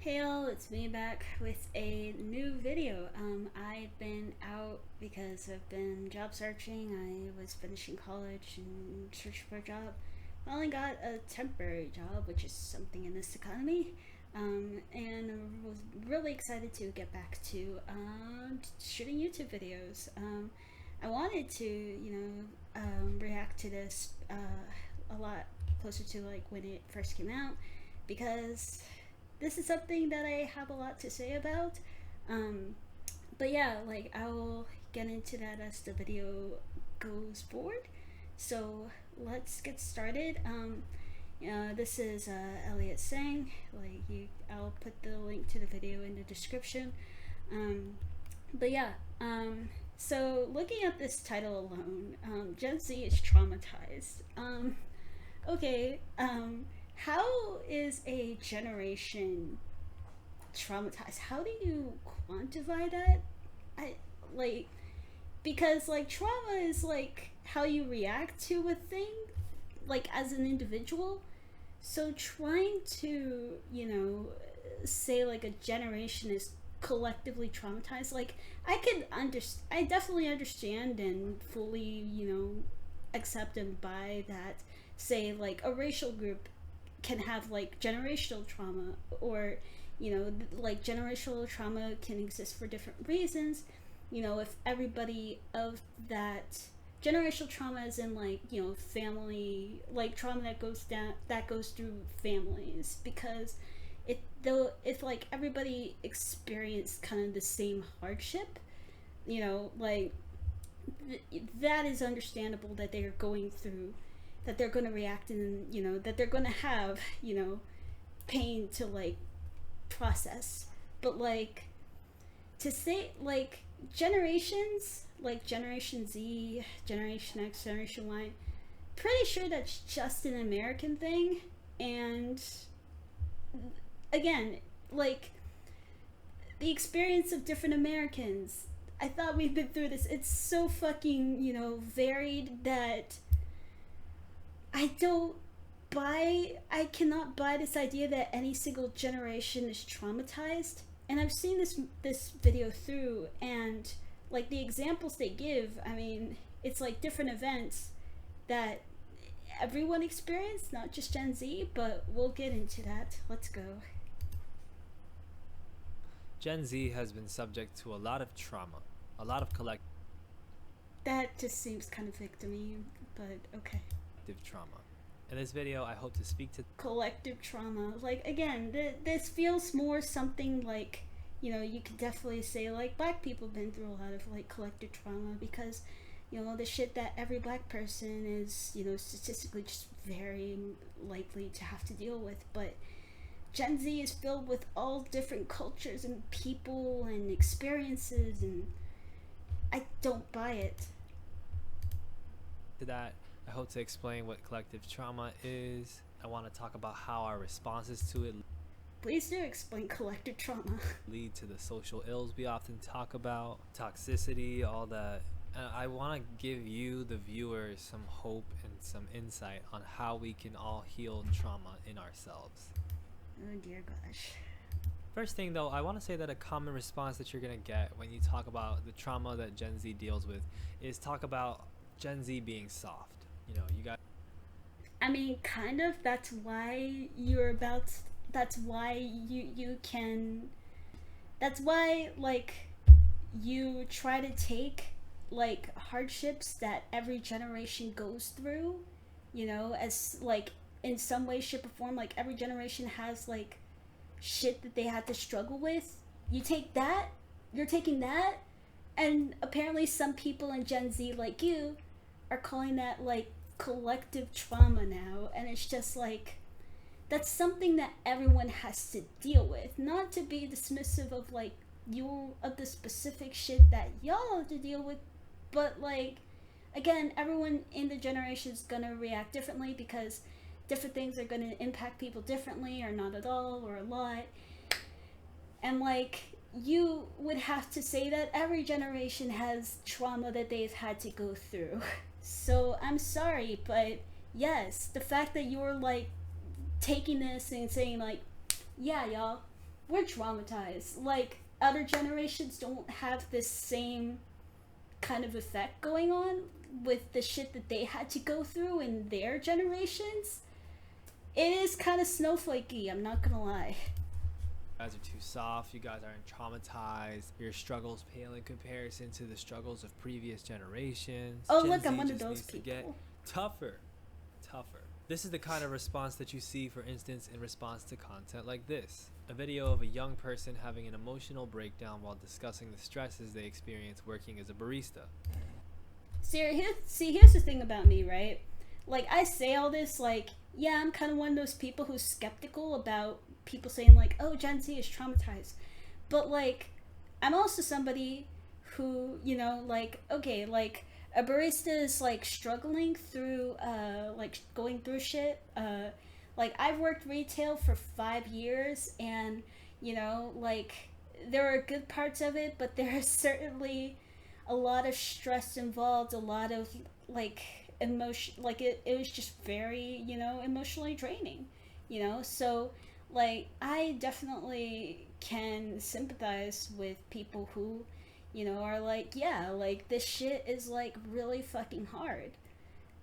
Hey all, it's me back with a new video. I've been out because I've been job searching. I was finishing college and searching for a job. I only got a temporary job, which is something in this economy. And I was really excited to get back to shooting YouTube videos. I wanted to, react to this a lot closer to like when it first came out because this is something that I have a lot to say about. Um, but yeah, like I will get into that as the video goes forward. So let's get started. This is Elliot Sang. I'll put the link to the video in the description. Um, but yeah, so looking at this title alone, Gen Z is traumatized. Okay, how is a generation traumatized? How do you quantify that? I like because like trauma is like how you react to a thing, like as an individual. So trying to say like a generation is collectively traumatized, like I definitely understand and fully accept and buy that, say like a racial group can have like generational trauma, or like generational trauma can exist for different reasons. If everybody of that generational trauma is in like family, like trauma that goes through families, because it though if like everybody experienced kind of the same hardship, like that is understandable that they are going through, that they're going to react, and that they're going to have pain to like process. But like to say like generations, like Generation Z, Generation X, Generation Y, pretty sure that's just an American thing. And again, like the experience of different Americans, I thought we've been through this. It's so fucking varied that I cannot buy this idea that any single generation is traumatized. And I've seen this video through, and like the examples they give, I mean, it's like different events that everyone experienced, not just Gen Z, but we'll get into that. Let's go. Gen Z has been subject to a lot of trauma, a lot of collective That just seems kind of vague to me, but okay. trauma. In this video, I hope to speak to Collective trauma. Like again, this feels more something like you could definitely say like black people have been through a lot of like collective trauma, because the shit that every black person is statistically just very likely to have to deal with. But Gen Z is filled with all different cultures and people and experiences, and I don't buy it. that. I hope to explain what collective trauma is. I want to talk about how our responses to it Please do explain collective trauma. lead to the social ills we often talk about, toxicity, all that. And I want to give you, the viewers, some hope and some insight on how we can all heal trauma in ourselves. Oh dear gosh. First thing though, I want to say that a common response that you're going to get when you talk about the trauma that Gen Z deals with is talk about Gen Z being soft. You guys I mean, kind of. That's why you're about. That's why you can. That's why like you try to take like hardships that every generation goes through. As like in some way, shape, or form. Like every generation has like shit that they had to struggle with. You take that. You're taking that, and apparently some people in Gen Z like you are calling that like collective trauma now, and it's just like that's something that everyone has to deal with. Not to be dismissive of like you of the specific shit that y'all have to deal with, but like again, everyone in the generation is gonna react differently, because different things are gonna impact people differently, or not at all, or a lot. And like you would have to say that every generation has trauma that they've had to go through. So I'm sorry, but yes, the fact that you're like taking this and saying like, yeah, y'all, we're traumatized. Like, other generations don't have this same kind of effect going on with the shit that they had to go through in their generations. It is kind of snowflakey, I'm not gonna lie. You guys are too soft. You guys aren't traumatized. Your struggles pale in comparison to the struggles of previous generations. Oh, Gen look, Z I'm one of just those needs to get people. tougher. Tougher. This is the kind of response that you see, for instance, in response to content like this. A video of a young person having an emotional breakdown while discussing the stresses they experience working as a barista. Here's the thing about me, right? Like, I say all this, like, yeah, I'm kind of one of those people who's skeptical about people saying, like, oh, Gen Z is traumatized. But, like, I'm also somebody who, like, okay, like, a barista is, like, struggling through, like, going through shit. Like, I've worked retail for 5 years, and, like, there are good parts of it, but there are certainly a lot of stress involved, a lot of, like, emotion. Like, it was just very, emotionally draining, So, like, I definitely can sympathize with people who, are like, yeah, like, this shit is, like, really fucking hard.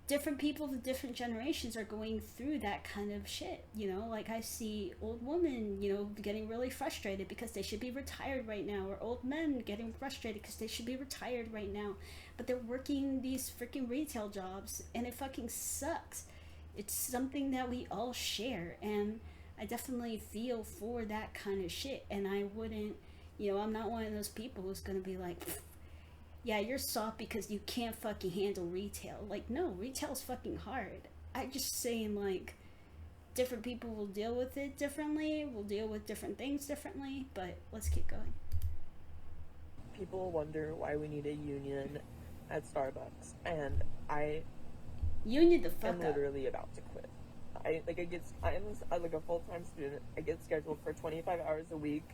Different people of different generations are going through that kind of shit, like, I see old women, getting really frustrated because they should be retired right now, or old men getting frustrated because they should be retired right now, but they're working these freaking retail jobs, and it fucking sucks. It's something that we all share, and I definitely feel for that kind of shit, and I wouldn't, I'm not one of those people who's gonna be like, yeah, you're soft because you can't fucking handle retail. Like, no, retail's fucking hard. I'm just saying, like, different people will deal with it differently, will deal with different things differently, but let's keep going. People wonder why we need a union at Starbucks, and I Union the fuck am up. literally about to quit. I'm like a full-time student. I get scheduled for 25 hours a week,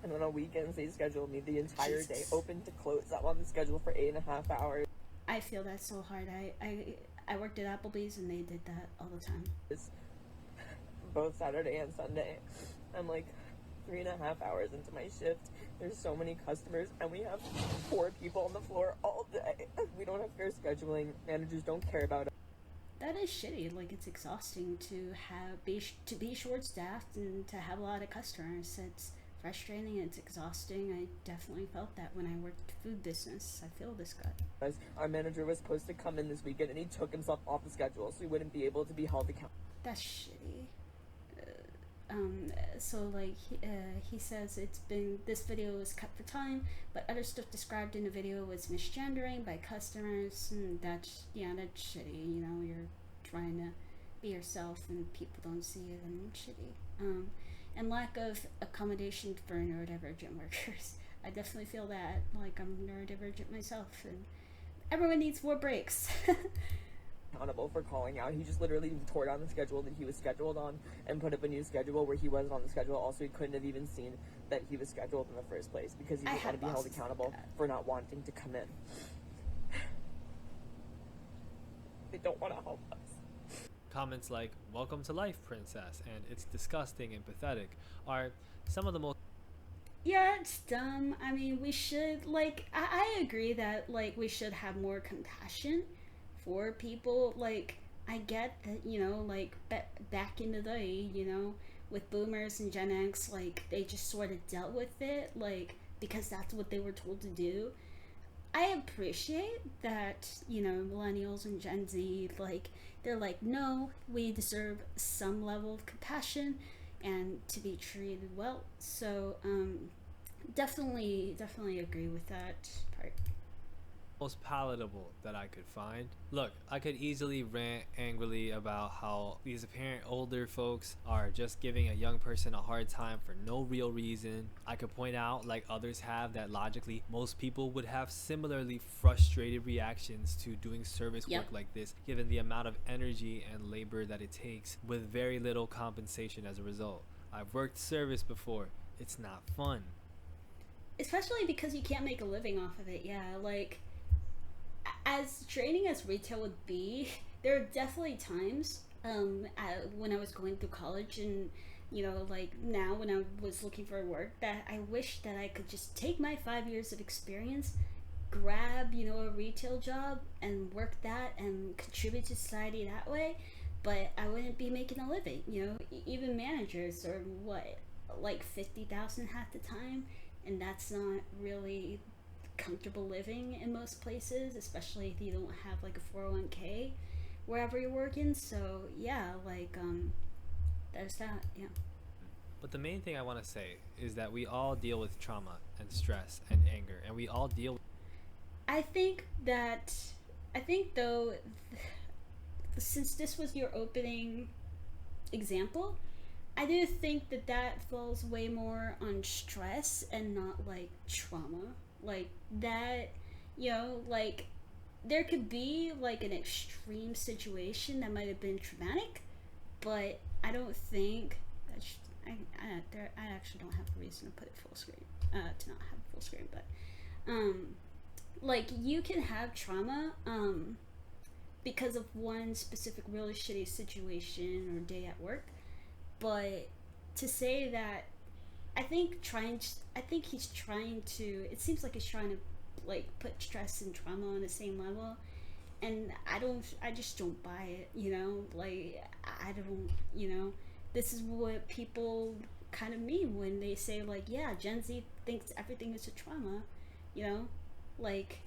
and on weekends they schedule me the entire day, open to close. I'm on the schedule for 8.5 hours. I feel that so hard. I worked at Applebee's and they did that all the time. Both Saturday and Sunday. I'm like 3.5 hours into my shift. There's so many customers, and we have 4 people on the floor all day. We don't have fair scheduling. Managers don't care about it. That is shitty. Like, it's exhausting to be short staffed and to have a lot of customers. It's frustrating. It's exhausting. I definitely felt that when I worked food business. I feel this guy. Our manager was supposed to come in this weekend, and he took himself off the schedule, so he wouldn't be able to be held accountable. That's shitty. So, like, he says this video was cut for time, but other stuff described in the video was misgendering by customers, and that's shitty. You're trying to be yourself and people don't see it, and shitty. And lack of accommodation for neurodivergent workers. I definitely feel that. Like, I'm neurodivergent myself, and everyone needs more breaks. Accountable for calling out. He just literally tore down the schedule that he was scheduled on and put up a new schedule where he wasn't on the schedule. Also, he couldn't have even seen that he was scheduled in the first place because he didn't want to be held accountable for not wanting to come in. They don't want to help us. Comments like, "Welcome to life, princess," and "It's disgusting and pathetic" are some of the most... Yeah, it's dumb. I mean, we should, like, I agree that, like, we should have more compassion for people. Like, I get that, like, back in the day, with boomers and Gen X, like, they just sort of dealt with it, like, because that's what they were told to do. I appreciate that, millennials and Gen Z, like, they're like, no, we deserve some level of compassion and to be treated well. So, definitely agree with that part. most palatable that I could find. Look, I could easily rant angrily about how these apparent older folks are just giving a young person a hard time for no real reason. I could point out, like others have, that logically most people would have similarly frustrated reactions to doing service work like this, given the amount of energy and labor that it takes with very little compensation as a result. I've worked service before. It's not fun. Especially because you can't make a living off of it. Yeah, like, as draining as retail would be, there are definitely times when I was going through college and like now when I was looking for work, that I wish that I could just take my 5 years of experience, grab, a retail job and work that and contribute to society that way, but I wouldn't be making a living. Even managers are what, like 50,000 half the time, and that's not really comfortable living in most places, especially if you don't have like a 401k wherever you're working. So yeah, like there's that. Yeah. But the main thing I want to say is that we all deal with trauma and stress and anger, and we all deal. I think that I think though, since this was your opening example, I do think that that falls way more on stress and not like trauma. Like that, like there could be like an extreme situation that might have been traumatic, but I don't think that. I actually don't have a reason to put it full screen. To not have full screen, but um, like you can have trauma because of one specific really shitty situation or day at work, but to say that, I think he's trying to, it seems like he's trying to like put stress and trauma on the same level, and I just don't buy it. Like I don't, this is what people kind of mean when they say like, yeah, Gen Z thinks everything is a trauma. you know like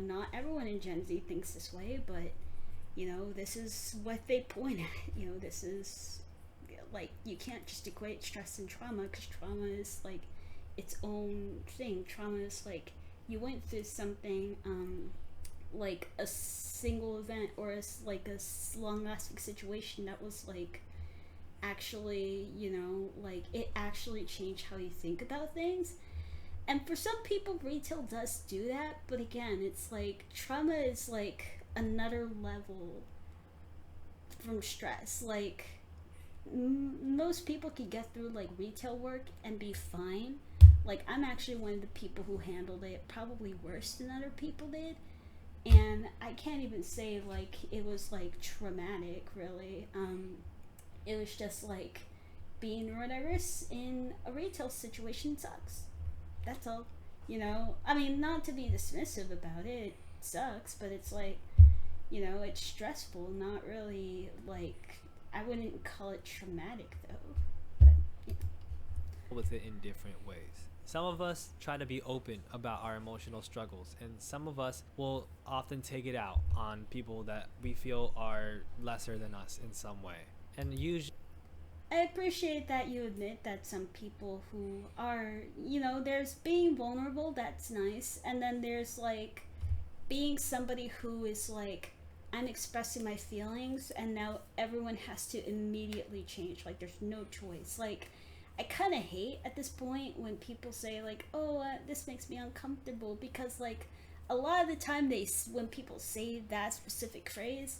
not everyone in Gen Z thinks this way, but this is what they point at. This is like, you can't just equate stress and trauma, because trauma is like its own thing. Trauma is like you went through something, like a single event, or like a long lasting situation that was like actually, like it actually changed how you think about things. And for some people, retail does do that, but again, it's like trauma is like another level from stress. Like most people can get through like retail work and be fine. Like I'm actually one of the people who handled it probably worse than other people did, and I can't even say like it was like traumatic really. It was just like being neurodiverse in a retail situation sucks. That's all. I mean, not to be dismissive about it, it sucks, but it's like, it's stressful, not really like, I wouldn't call it traumatic though. But yeah. With it in different ways. Some of us try to be open about our emotional struggles, and some of us will often take it out on people that we feel are lesser than us in some way. And usually, I appreciate that you admit that some people who are, there's being vulnerable, that's nice, and then there's like being somebody who is like, I'm expressing my feelings and now everyone has to immediately change. Like there's no choice. Like I kind of hate at this point when people say like, oh, this makes me uncomfortable, because like a lot of the time when people say that specific phrase,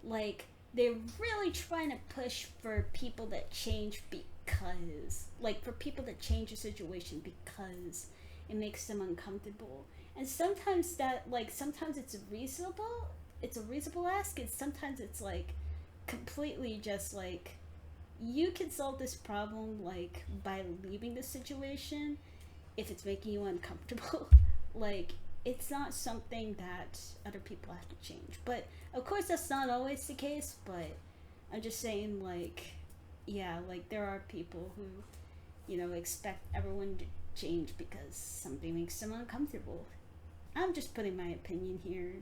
like they're really trying to push for people that change because, like, for people that change a situation because it makes them uncomfortable. And sometimes sometimes it's a reasonable ask, and sometimes it's like completely just like, you can solve this problem like by leaving the situation if it's making you uncomfortable. Like it's not something that other people have to change. But of course that's not always the case, but I'm just saying, like, yeah, like there are people who, expect everyone to change because something makes them uncomfortable. I'm just putting my opinion here,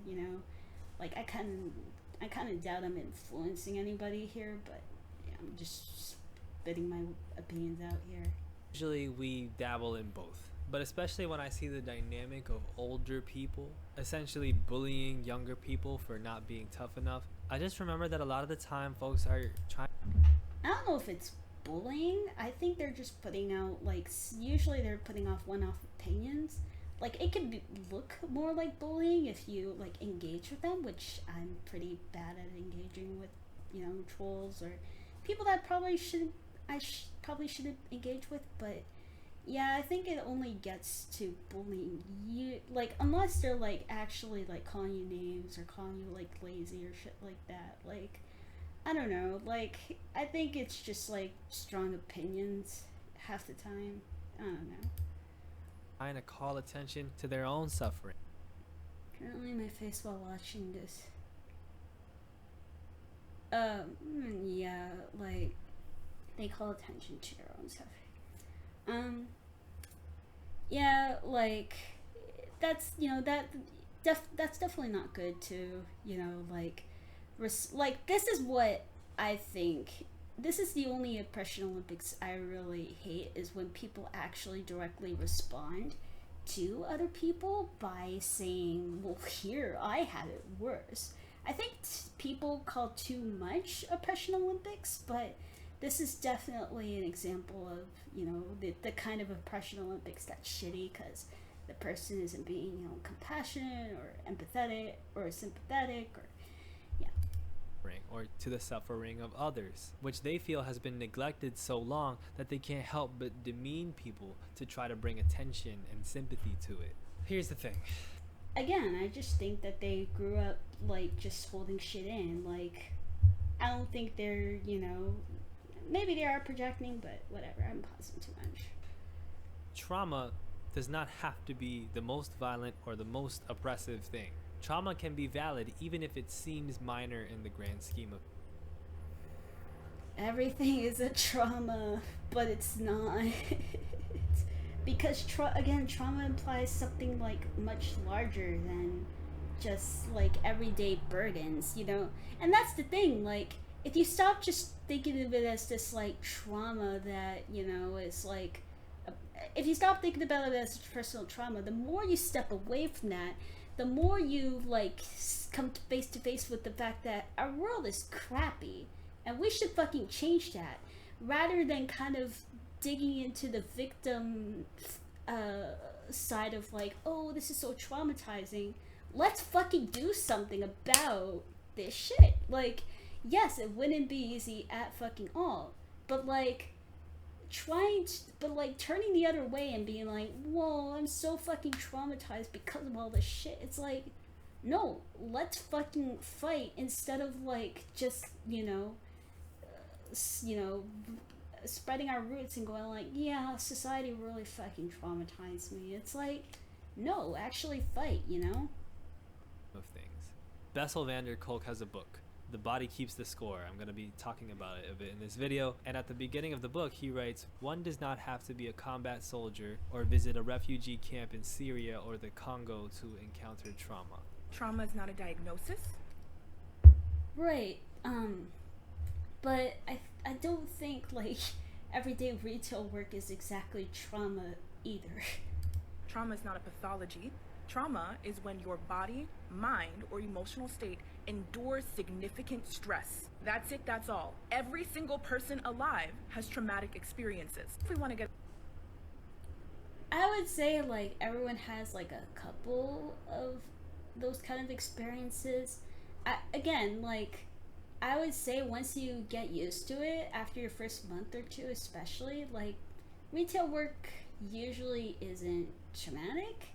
like I kind of doubt I'm influencing anybody here, but yeah, I'm just spitting my opinions out here. usually we dabble in both. But especially when I see the dynamic of older people essentially bullying younger people for not being tough enough, I just remember that a lot of the time folks are trying. I don't know if it's bullying. I think they're just putting out like, usually they're putting off one-off opinions. Like it could look more like bullying if you like engage with them, which I'm pretty bad at engaging with, trolls or people that probably shouldn't engage with. But yeah, I think it only gets to bullying you, like unless they're like actually like calling you names or calling you like lazy or shit like that. Like I don't know. Like, I think it's just like strong opinions half the time. I don't know. Trying to call attention to their own suffering. Currently, my face while watching this. Yeah, like they call attention to their own suffering. Yeah, like that's that's definitely not good to like like this is what I think. This is the only oppression Olympics I really hate is when people actually directly respond to other people by saying, well, here I have it worse. I think people call too much oppression Olympics, but this is definitely an example of the kind of oppression Olympics that's shitty because the person isn't being compassionate or empathetic or sympathetic or yeah. Or to the suffering of others, which they feel has been neglected so long that they can't help but demean people to try to bring attention and sympathy to it. Here's the thing. Again, I just think that they grew up like just holding shit in. Like, I don't think they're, maybe they are projecting, but whatever. I'm pausing too much. Trauma does not have to be the most violent or the most oppressive thing. Trauma can be valid even if it seems minor in the grand scheme of. Everything is a trauma, but it's not. Because trauma implies something like much larger than just like everyday burdens, And that's the thing, like if you stop just thinking of it as this like trauma that is like if you stop thinking about it as personal trauma, the more you step away from that, the more you like come face to face with the fact that our world is crappy and we should fucking change that, rather than kind of digging into the victim side of like, oh, this is so traumatizing, let's fucking do something about this shit. Like, yes, it wouldn't be easy at fucking all, but like turning the other way and being like, whoa, I'm so fucking traumatized because of all this shit. It's like, no, let's fucking fight instead of like just spreading our roots and going like, yeah, society really fucking traumatized me. It's like, no, actually fight. Of things. Bessel van der Kolk has a book, The Body Keeps the Score. I'm going to be talking about it a bit in this video. And at the beginning of the book, he writes, one does not have to be a combat soldier or visit a refugee camp in Syria or the Congo to encounter trauma. Trauma is not a diagnosis? Right. But I don't think like everyday retail work is exactly trauma either. Trauma is not a pathology. Trauma is when your body, mind, or emotional state endures significant stress. That's it, that's all. Every single person alive has traumatic experiences. If we want to get... I would say like everyone has like a couple of those kind of experiences. I would say once you get used to it, after your first month or two especially, like retail work usually isn't traumatic.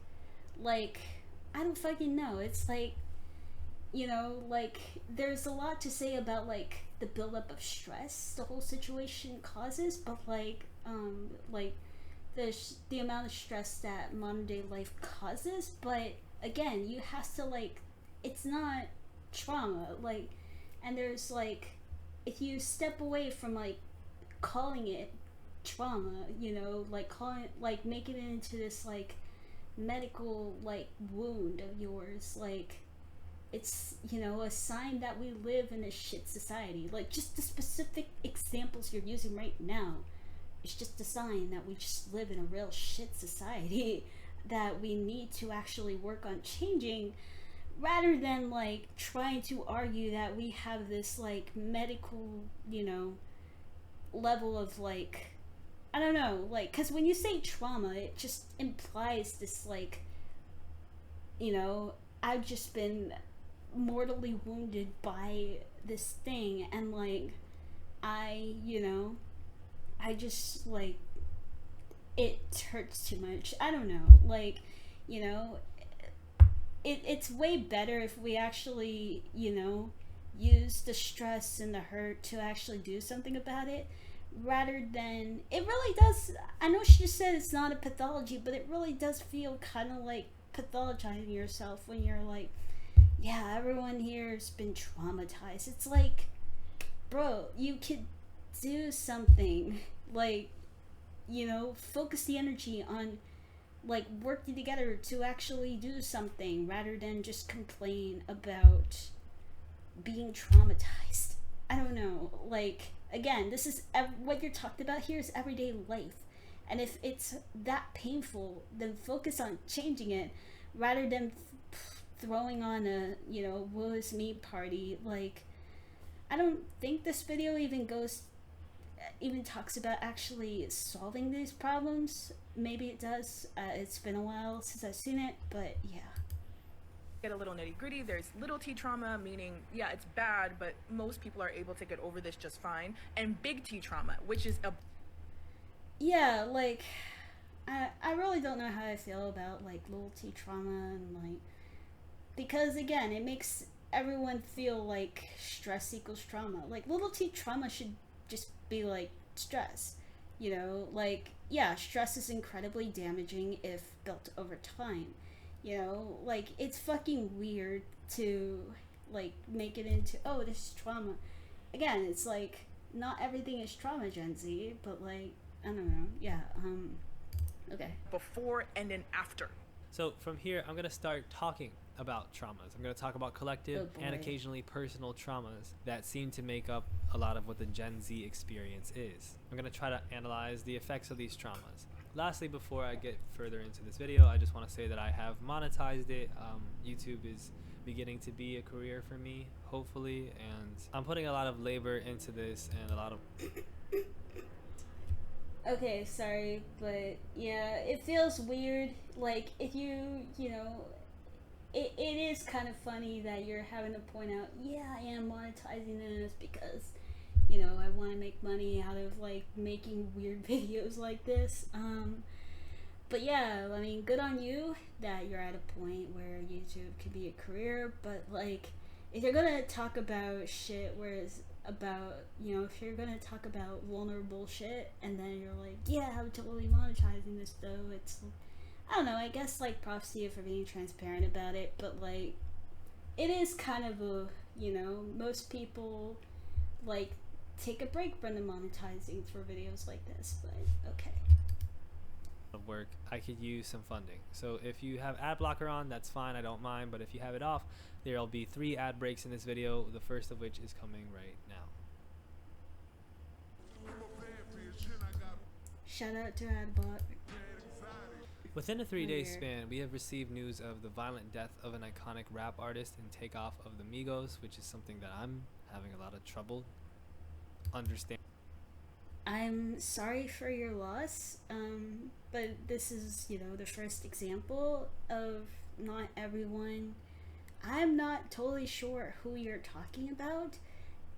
Like, I don't fucking know. It's like, like there's a lot to say about like the buildup of stress the whole situation causes, but like the amount of stress that modern day life causes. But again, you have to like, it's not trauma, like, and there's like, if you step away from like calling it trauma, like calling it, like making it into this like medical like wound of yours, like it's a sign that we live in a shit society. Like just the specific examples you're using right now, it's just a sign that we just live in a real shit society that we need to actually work on changing, rather than like trying to argue that we have this like medical level of like, I don't know, like, because when you say trauma, it just implies this like, I've just been mortally wounded by this thing, and like I just like, it hurts too much. I don't know, like, it's way better if we actually use the stress and the hurt to actually do something about it, rather than, it really does, I know she just said it's not a pathology, but it really does feel kind of like pathologizing yourself when you're like, yeah, everyone here has been traumatized. It's like, bro, you could do something, like, focus the energy on, like, working together to actually do something rather than just complain about being traumatized. I don't know. Like, again, this is what you're talking about here is everyday life. And if it's that painful, then focus on changing it rather than throwing on a, woe is me party. Like, I don't think this video even talks about actually solving these problems. Maybe it does. It's been a while since I've seen it, but yeah. Get a little nitty gritty. There's little T trauma, meaning, yeah, it's bad, but most people are able to get over this just fine. And big T trauma, which is a. Yeah, like, I really don't know how I feel about, like, little T trauma and, like, because, again, it makes everyone feel like stress equals trauma. Like, little T trauma should just be, like, stress. Like, yeah, stress is incredibly damaging if built over time. Like, it's fucking weird to, like, make it into, oh, this is trauma. Again, it's like, not everything is trauma, Gen Z, but, like, I don't know. Yeah, okay. Before and an after. So from here, I'm going to start talking about traumas. I'm going to talk about collective and occasionally personal traumas that seem to make up a lot of what the Gen Z experience is. I'm going to try to analyze the effects of these traumas. Lastly, before I get further into this video, I just want to say that I have monetized it. YouTube is beginning to be a career for me, hopefully, and I'm putting a lot of labor into this and a lot of... Okay, sorry, but yeah, it feels weird. Like, if it is kind of funny that you're having to point out, yeah, I am monetizing this because, I want to make money out of, like, making weird videos like this. But yeah, I mean, good on you that you're at a point where YouTube can be a career, but, like, if you're gonna talk about shit where it's about, if you're gonna talk about vulnerable shit and then you're like, yeah, I'm totally monetizing this though, it's, I don't know, I guess, like, props to you for being transparent about it, but, like, it is kind of a, most people, like, take a break from the monetizing for videos like this, but okay. Of work, I could use some funding. So if you have ad blocker on, that's fine, I don't mind, but if you have it off, there'll be 3 ad breaks in this video, the first of which is coming right now. Shout out to Adblock. Within a 3-day span, we have received news of the violent death of an iconic rap artist and takeoff of the Migos, which is something that I'm having a lot of trouble understanding. I'm sorry for your loss, but this is, the first example of not everyone. I'm not totally sure who you're talking about,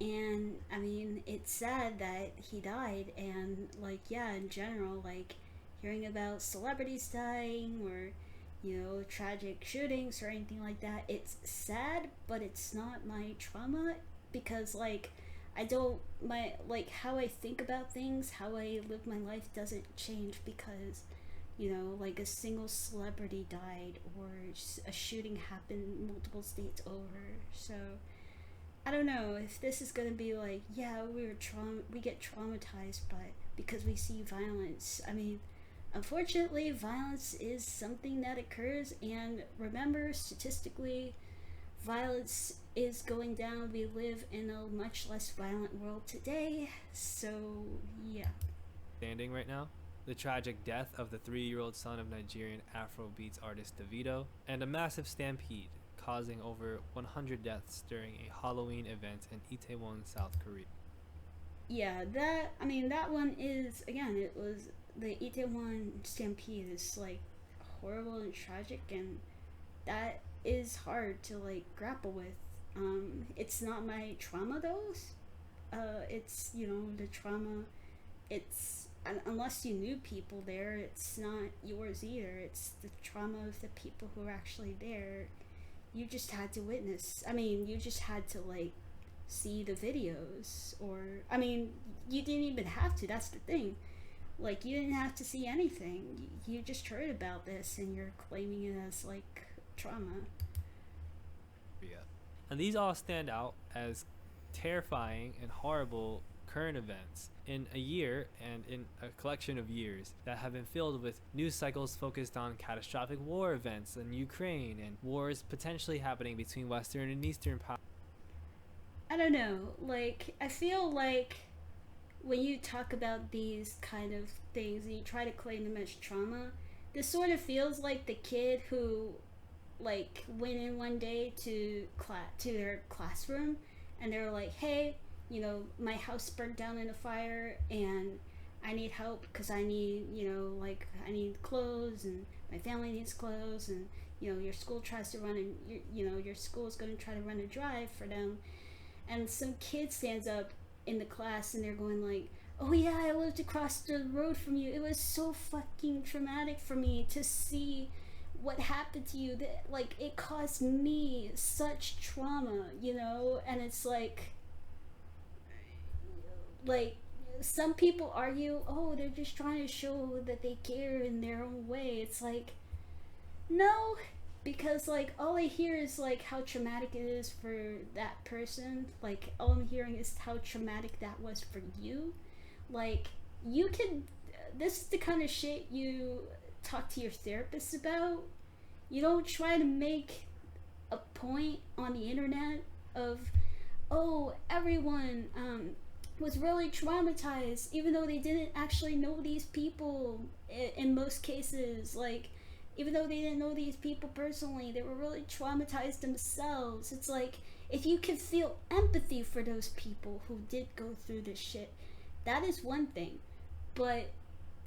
and I mean, it's sad that he died, and, like, yeah, in general, like, hearing about celebrities dying or, tragic shootings or anything like that, it's sad, but it's not my trauma, because, like, how I think about things, how I live my life doesn't change because, like, a single celebrity died or a shooting happened multiple states over. So, I don't know if this is gonna be like, yeah, we get traumatized because we see violence. I mean, unfortunately, violence is something that occurs, and remember, statistically, violence is going down. We live in a much less violent world today, so yeah. Standing right now, the tragic death of the 3-year-old son of Nigerian Afrobeats artist Davido, and a massive stampede causing over 100 deaths during a Halloween event in Itaewon, South Korea. Yeah, that one is, again, it was the Itaewon stampede is, like, horrible and tragic, and that is hard to, like, grapple with. It's not my trauma though. It's, the trauma, it's, unless you knew people there, it's not yours either. It's the trauma of the people who are actually there. You just had to witness. I mean, you just had to, like, see the videos. Or, I mean, you didn't even have to. That's the thing. Like, you didn't have to see anything. You just heard about this and you're claiming it as, like, trauma. Yeah. And these all stand out as terrifying and horrible current events in a year and in a collection of years that have been filled with news cycles focused on catastrophic war events in Ukraine and wars potentially happening between Western and Eastern powers. I don't know. Like, I feel like when you talk about these kind of things and you try to claim them as trauma, this sort of feels like the kid who, like, went in one day to their classroom and they were like, hey, you know, my house burnt down in a fire and I need help because I need, you know, like, I need clothes and my family needs clothes, and, you know, your school tries to run and, you know, your school is going to try to run a drive for them. And some kid stands up in the class and they're going like, oh yeah, I lived across the road from you. It was so fucking traumatic for me to see what happened to you. That, like, it caused me such trauma, you know? And it's like some people argue, oh, they're just trying to show that they care in their own way. It's like, no, because, like, all I hear is, like, how traumatic it is for that person. Like, all I'm hearing is how traumatic that was for you. Like, you can, this is the kind of shit you talk to your therapist about. You don't try to make a point on the internet of, oh, everyone was really traumatized, even though they didn't actually know these people in most cases. Like, even though they didn't know these people personally, they were really traumatized themselves. It's like, if you can feel empathy for those people who did go through this shit, that is one thing. But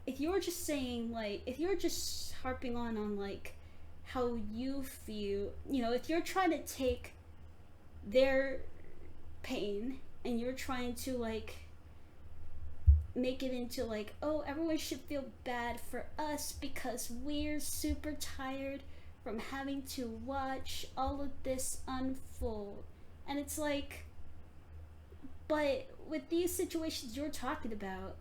if you're just saying, like, if you're just harping on like, how you feel, you know, if you're trying to take their pain and you're trying to, like, make it into, like, oh, everyone should feel bad for us because we're super tired from having to watch all of this unfold. And it's like, but with these situations you're talking about,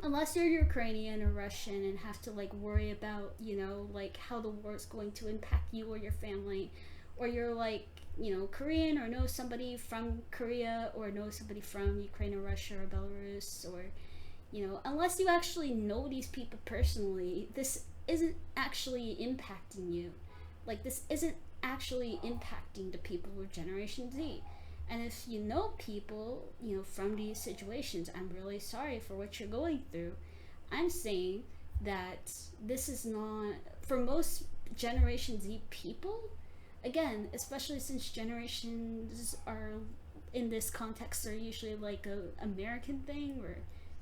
unless you're Ukrainian or Russian and have to, like, worry about, you know, like, how the war is going to impact you or your family, or you're, like, you know, Korean or know somebody from Korea or know somebody from Ukraine or Russia or Belarus, or, you know, unless you actually know these people personally, this isn't actually impacting you. Like, this isn't actually impacting the people of Generation Z. And if you know people, you know, from these situations, I'm really sorry for what you're going through. I'm saying that this is not, for most Generation Z people, again, especially since generations are, in this context, are usually like a American thing or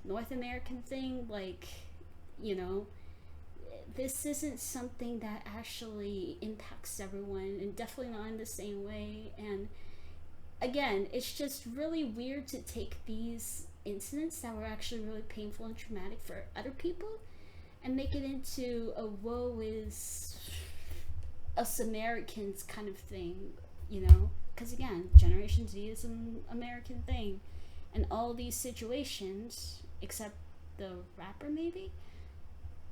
North American thing, like, you know, this isn't something that actually impacts everyone, and definitely not in the same way. And again, it's just really weird to take these incidents that were actually really painful and traumatic for other people and make it into a woe is us Americans kind of thing, you know? Because again, Generation Z is an American thing, and all these situations, except the rapper maybe,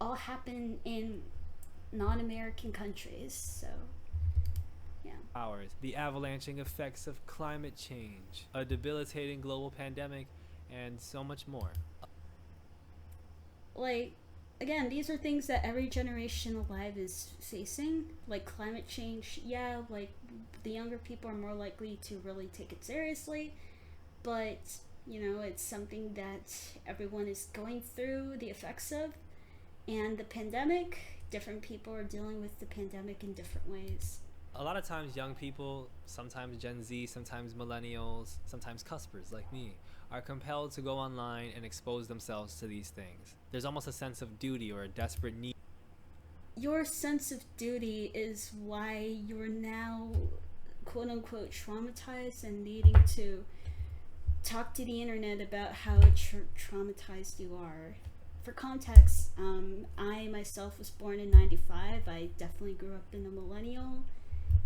all happen in non-American countries. So yeah. Powers, the avalanching effects of climate change, a debilitating global pandemic, and so much more. Like, again, these are things that every generation alive is facing. Like climate change, yeah, like the younger people are more likely to really take it seriously, but, you know, it's something that everyone is going through the effects of. And the pandemic, different people are dealing with the pandemic in different ways. A lot of times young people, sometimes Gen Z, sometimes millennials, sometimes cuspers like me, are compelled to go online and expose themselves to these things. There's almost a sense of duty or a desperate need. Your sense of duty is why you're now, quote unquote, traumatized and needing to talk to the internet about how traumatized you are. For context, I myself was born in '95. I definitely grew up in a millennial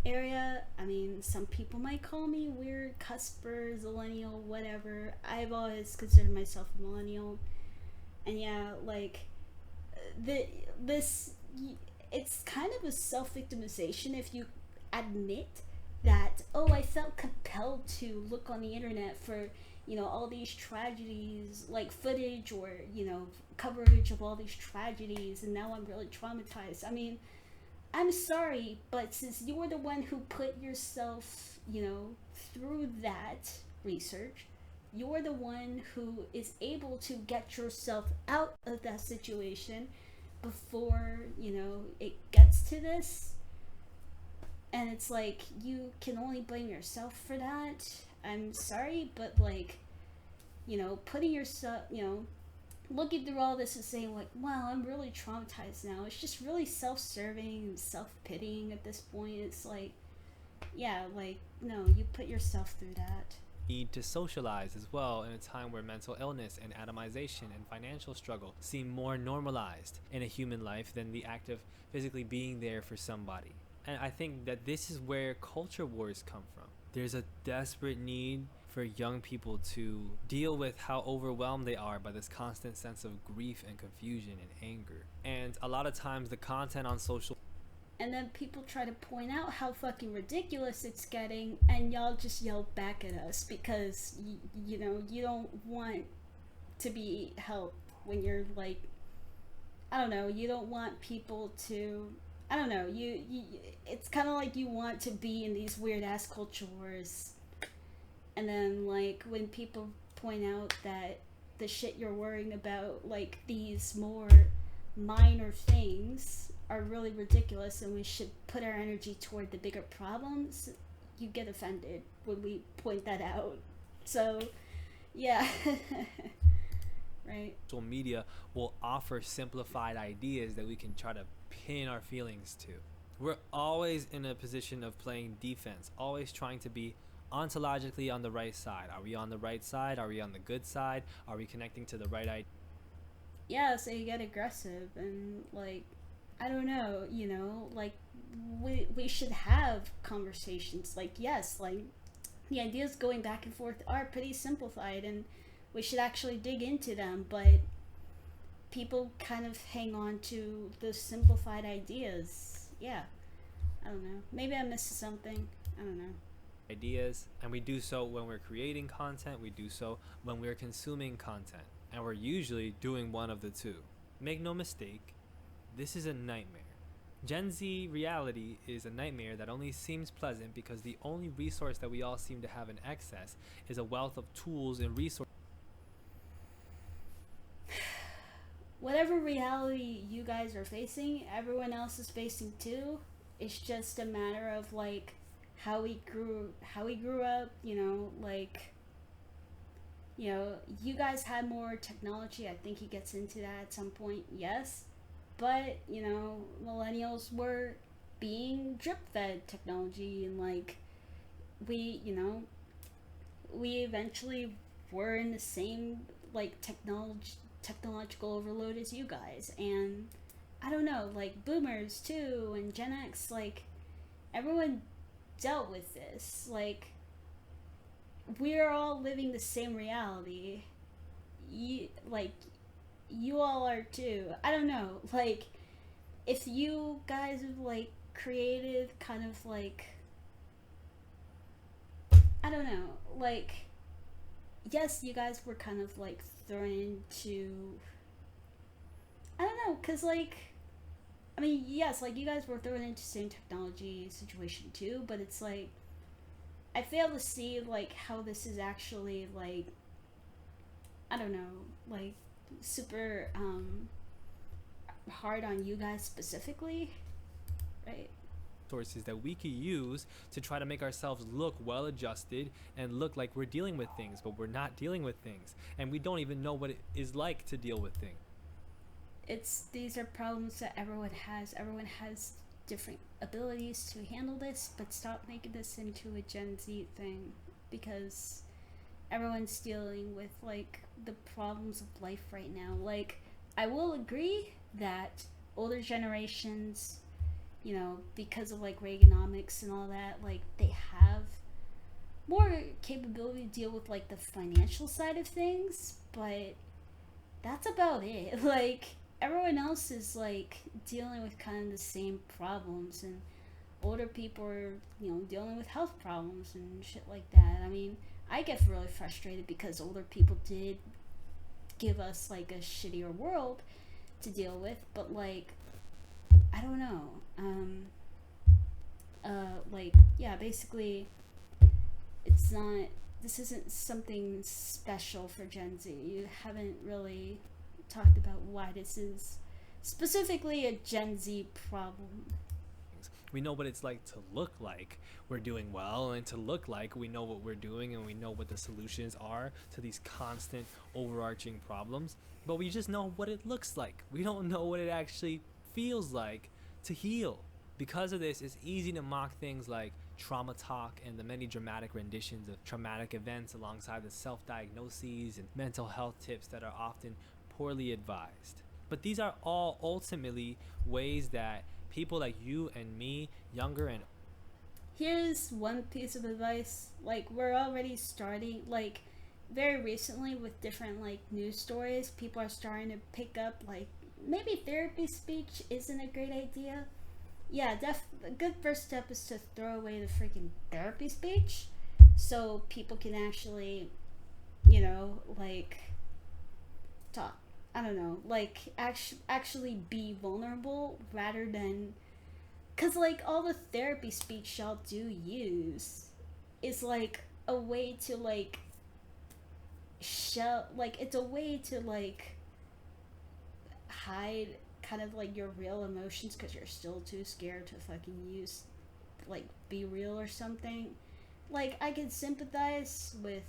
area. I mean, some people might call me weird, cusper, zillennial, whatever. I've always considered myself a millennial. And yeah, like, the this it's kind of a self-victimization if you admit that, oh, I felt compelled to look on the internet for, all these tragedies, like footage or, coverage of all these tragedies, and now I'm really traumatized. I mean, I'm sorry, but since you're the one who put yourself, through that research, you're the one who is able to get yourself out of that situation before, it gets to this. And it's like, you can only blame yourself for that. I'm sorry, but like, putting yourself, looking through all this and saying like, wow, I'm really traumatized now. It's just really self-serving and self-pitying at this point. It's like, yeah, like, no, you put yourself through that. Need to socialize as well in a time where mental illness and atomization and financial struggle seem more normalized in a human life than the act of physically being there for somebody. And I think that this is where culture wars come from. There's a desperate need for young people to deal with how overwhelmed they are by this constant sense of grief and confusion and anger. And a lot of times the content on social, and then people try to point out how fucking ridiculous it's getting, and y'all just yell back at us because you don't want to be helped when you're like, I don't know, you don't want people to, I don't know, you it's kind of like you want to be in these weird ass culture wars. And then like when people point out that the shit you're worrying about, like these more minor things, are really ridiculous and we should put our energy toward the bigger problems, you get offended when we point that out. So yeah. Right. social media will offer simplified ideas that we can try to pin our feelings to. We're always in a position of playing defense, always trying to be ontologically on the right side. Are we on the right side? Are we on the good side? Are we connecting to the right idea? Yeah, so you get aggressive and like, I don't know, like we should have conversations. Like, yes, like the ideas going back and forth are pretty simplified and we should actually dig into them, but people kind of hang on to the simplified ideas. Yeah. I don't know. Maybe I missed something. I don't know. Ideas, and we do so when we're creating content, we do so when we're consuming content, and we're usually doing one of the two. Make no mistake, this is a nightmare. Gen Z reality is a nightmare that only seems pleasant because the only resource that we all seem to have in excess is a wealth of tools and resources. Whatever reality you guys are facing, everyone else is facing too. It's just a matter of like how we grew up, like, you guys had more technology. I think he gets into that at some point, yes. But, millennials were being drip fed technology, and like we eventually were in the same like technological overload as you guys. And I don't know, like boomers too and Gen X, like everyone dealt with this. Like, we're all living the same reality. You all are too. I don't know, like if you guys have like created kind of like, I don't know, like, yes, you guys were kind of like thrown into, I don't know, because like, I mean, yes, like you guys were thrown into the same technology situation too, but it's like, I fail to see like how this is actually like, I don't know, like super hard on you guys specifically, right? Sources that we could use to try to make ourselves look well adjusted and look like we're dealing with things, but we're not dealing with things, and we don't even know what it is like to deal with things. These are problems that everyone has. Everyone has different abilities to handle this, but stop making this into a Gen Z thing, because everyone's dealing with like the problems of life right now. Like, I will agree that older generations, because of like Reaganomics and all that, like they have more capability to deal with like the financial side of things, but that's about it. Like everyone else is like dealing with kind of the same problems, and older people are, dealing with health problems and shit like that. I mean, I get really frustrated because older people did give us like a shittier world to deal with, but like I don't know. Like yeah, basically it's not this isn't something special for Gen Z. You haven't really talked about why this is specifically a Gen Z problem. We know what it's like to look like we're doing well, and to look like we know what we're doing and we know what the solutions are to these constant overarching problems, but we just know what it looks like. We don't know what it actually feels like to heal. Because of this, it's easy to mock things like trauma talk and the many dramatic renditions of traumatic events alongside the self-diagnoses and mental health tips that are often poorly advised. But these are all ultimately ways that people like you and me, younger and Here's one piece of advice. Like, we're already starting, like, very recently with different, like, news stories, people are starting to pick up, like, maybe therapy speech isn't a great idea. Yeah, a good first step is to throw away the freaking therapy speech so people can actually, like, talk. I don't know, like, actually be vulnerable rather than. Because, like, all the therapy speech y'all do use is, like, a way to, like, it's a way to, like, hide kind of, like, your real emotions because you're still too scared to fucking like, be real or something. Like, I can sympathize with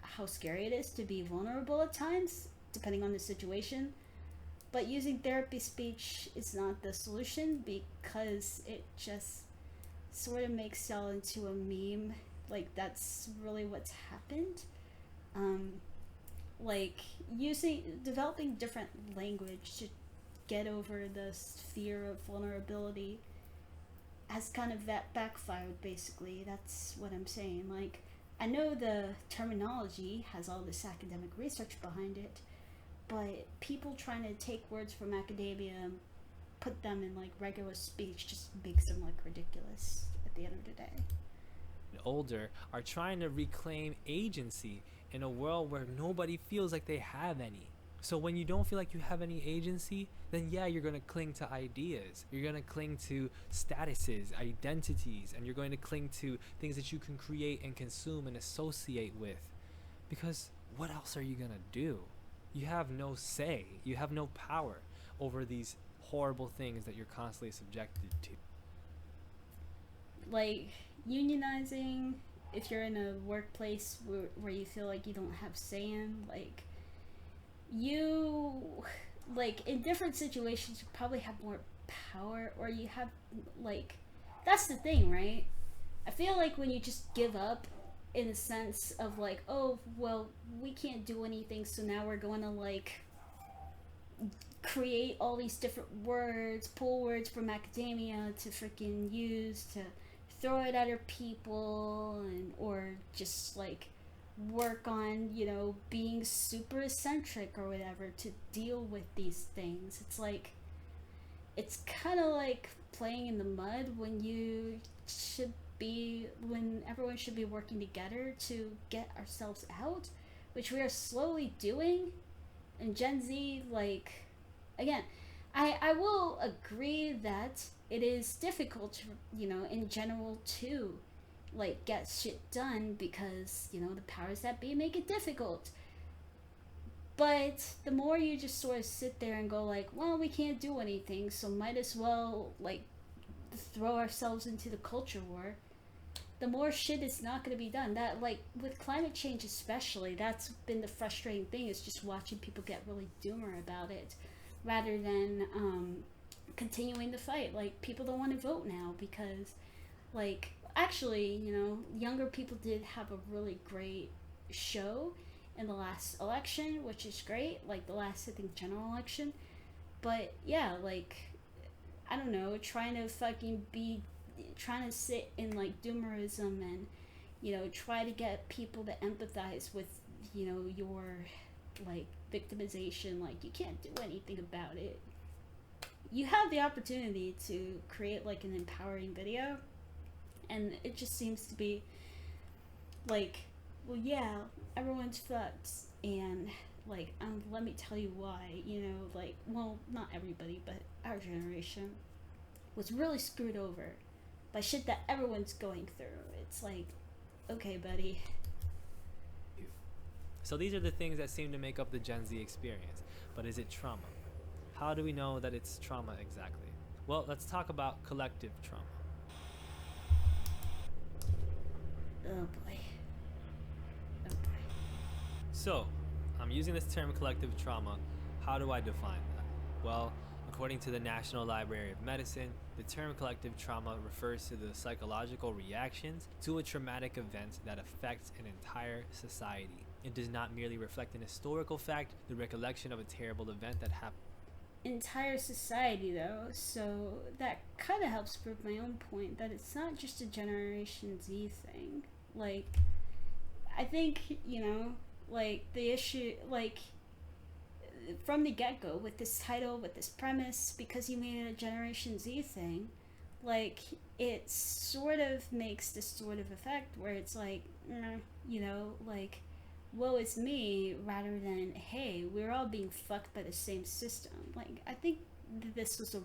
how scary it is to be vulnerable at times, depending on the situation. But using therapy speech is not the solution because it just sort of makes y'all into a meme. Like, that's really what's happened. Um, like, developing different language to get over this fear of vulnerability has kind of that backfired, basically. That's what I'm saying. Like, I know the terminology has all this academic research behind it, but people trying to take words from academia and put them in like regular speech just makes them like ridiculous at the end of the day. older are trying to reclaim agency in a world where nobody feels like they have any. So when you don't feel like you have any agency, then yeah, you're going to cling to ideas. You're going to cling to statuses, identities, and you're going to cling to things that you can create and consume and associate with. Because what else are you going to do? You have no say. You have no power over these horrible things that you're constantly subjected to. Like, unionizing, if you're in a workplace where you feel like you don't have say in, like, you, like, in different situations, you probably have more power, or you have, like, that's the thing, right? I feel like when you just give up in a sense of, like, oh, well, we can't do anything, so now we're going to, like, create all these different words, pull words from academia to freaking use to throw it at other people, and or just like work on, being super eccentric or whatever to deal with these things. It's like, it's kind of like playing in the mud when everyone should be working together to get ourselves out, which we are slowly doing. And Gen Z, like, again, I will agree that it is difficult, in general to, like, get shit done because, the powers that be make it difficult. But the more you just sort of sit there and go, like, well, we can't do anything, so might as well, like, throw ourselves into the culture war, the more shit is not going to be done. That, like, with climate change especially, that's been the frustrating thing, is just watching people get really doomer about it rather than continuing the fight. Like, people don't want to vote now because, like, actually, younger people did have a really great show in the last election, which is great, like the last, I think, general election. But yeah, like, I don't know, trying to trying to sit in like doomerism and, try to get people to empathize with, your like victimization. Like, you can't do anything about it. You have the opportunity to create like an empowering video, and it just seems to be like, well, yeah, everyone's fucked, and like, let me tell you why. Like, well, not everybody, but our generation was really screwed over by shit that everyone's going through. It's like, okay, buddy. So these are the things that seem to make up the Gen Z experience. But is it trauma? How do we know that it's trauma exactly? Well, let's talk about collective trauma. Oh boy. Oh boy. So, I'm using this term collective trauma. How do I define that? Well, according to the National Library of Medicine, the term collective trauma refers to the psychological reactions to a traumatic event that affects an entire society. It does not merely reflect an historical fact, the recollection of a terrible event that happened. Entire society, though, so that kind of helps prove my own point that it's not just a Generation Z thing. Like, I think, like, the issue, like, from the get-go, with this title, with this premise, because you made it a Generation Z thing, like, it sort of makes this sort of effect where it's like, like, woe is me, rather than, hey, we're all being fucked by the same system. Like, I think this was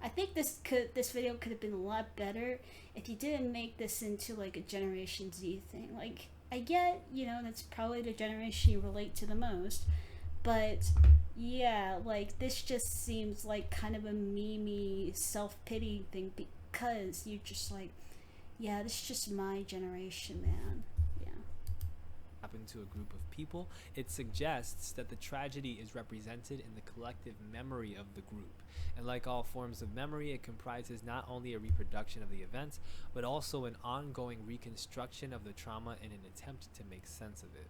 I think this video could have been a lot better if you didn't make this into like a Generation Z thing. Like, I get, that's probably the generation you relate to the most, but yeah, like, this just seems like kind of a meme-y self-pity thing, because you're just like, yeah, this is just my generation, man. Happen to a group of people, it suggests that the tragedy is represented in the collective memory of the group. And like all forms of memory, it comprises not only a reproduction of the events, but also an ongoing reconstruction of the trauma in an attempt to make sense of it.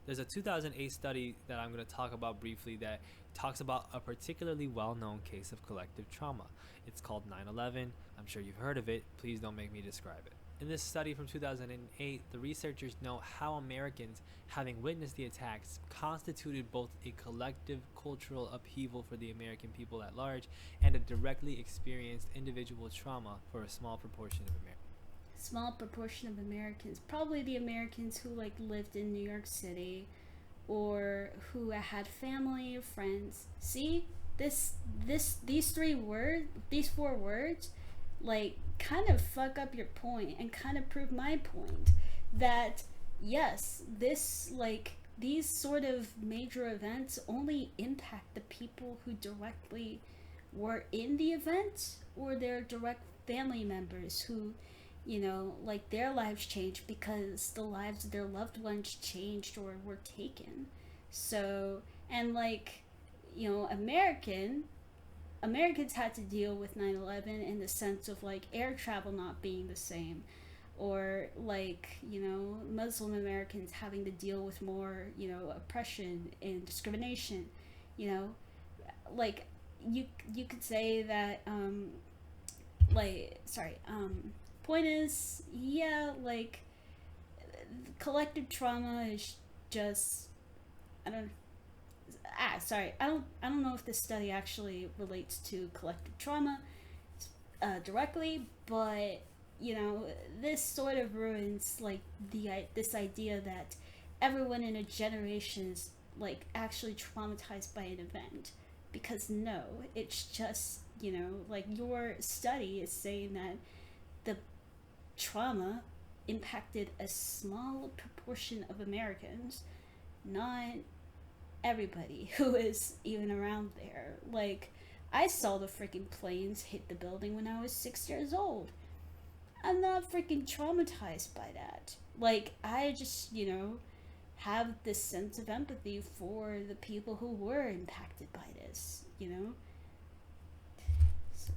There's a 2008 study that I'm going to talk about briefly that talks about a particularly well-known case of collective trauma. It's called 9/11. I'm sure you've heard of it. Please don't make me describe it. In this study from 2008, the researchers note how Americans, having witnessed the attacks, constituted both a collective cultural upheaval for the American people at large and a directly experienced individual trauma for a small proportion of Americans. Small proportion of Americans, probably the Americans who like lived in New York City, or who had family or friends. See, these four words, like, kind of fuck up your point and kind of prove my point that yes, these sort of major events only impact the people who directly were in the event, or their direct family members who, like, their lives changed because the lives of their loved ones changed or were taken. So, and like, Americans had to deal with 9/11 in the sense of like air travel not being the same, or like, Muslim Americans having to deal with more, oppression and discrimination. Like, you could say that point is, yeah, like, collective trauma is just, I don't know if this study actually relates to collective trauma directly, but this sort of ruins like this idea that everyone in a generation is like actually traumatized by an event, because no, it's just, like, your study is saying that the trauma impacted a small proportion of Americans, not everybody who is even around there. Like, I saw the freaking planes hit the building when I was 6 years old. I'm not freaking traumatized by that. Like, I just, have this sense of empathy for the people who were impacted by this, So.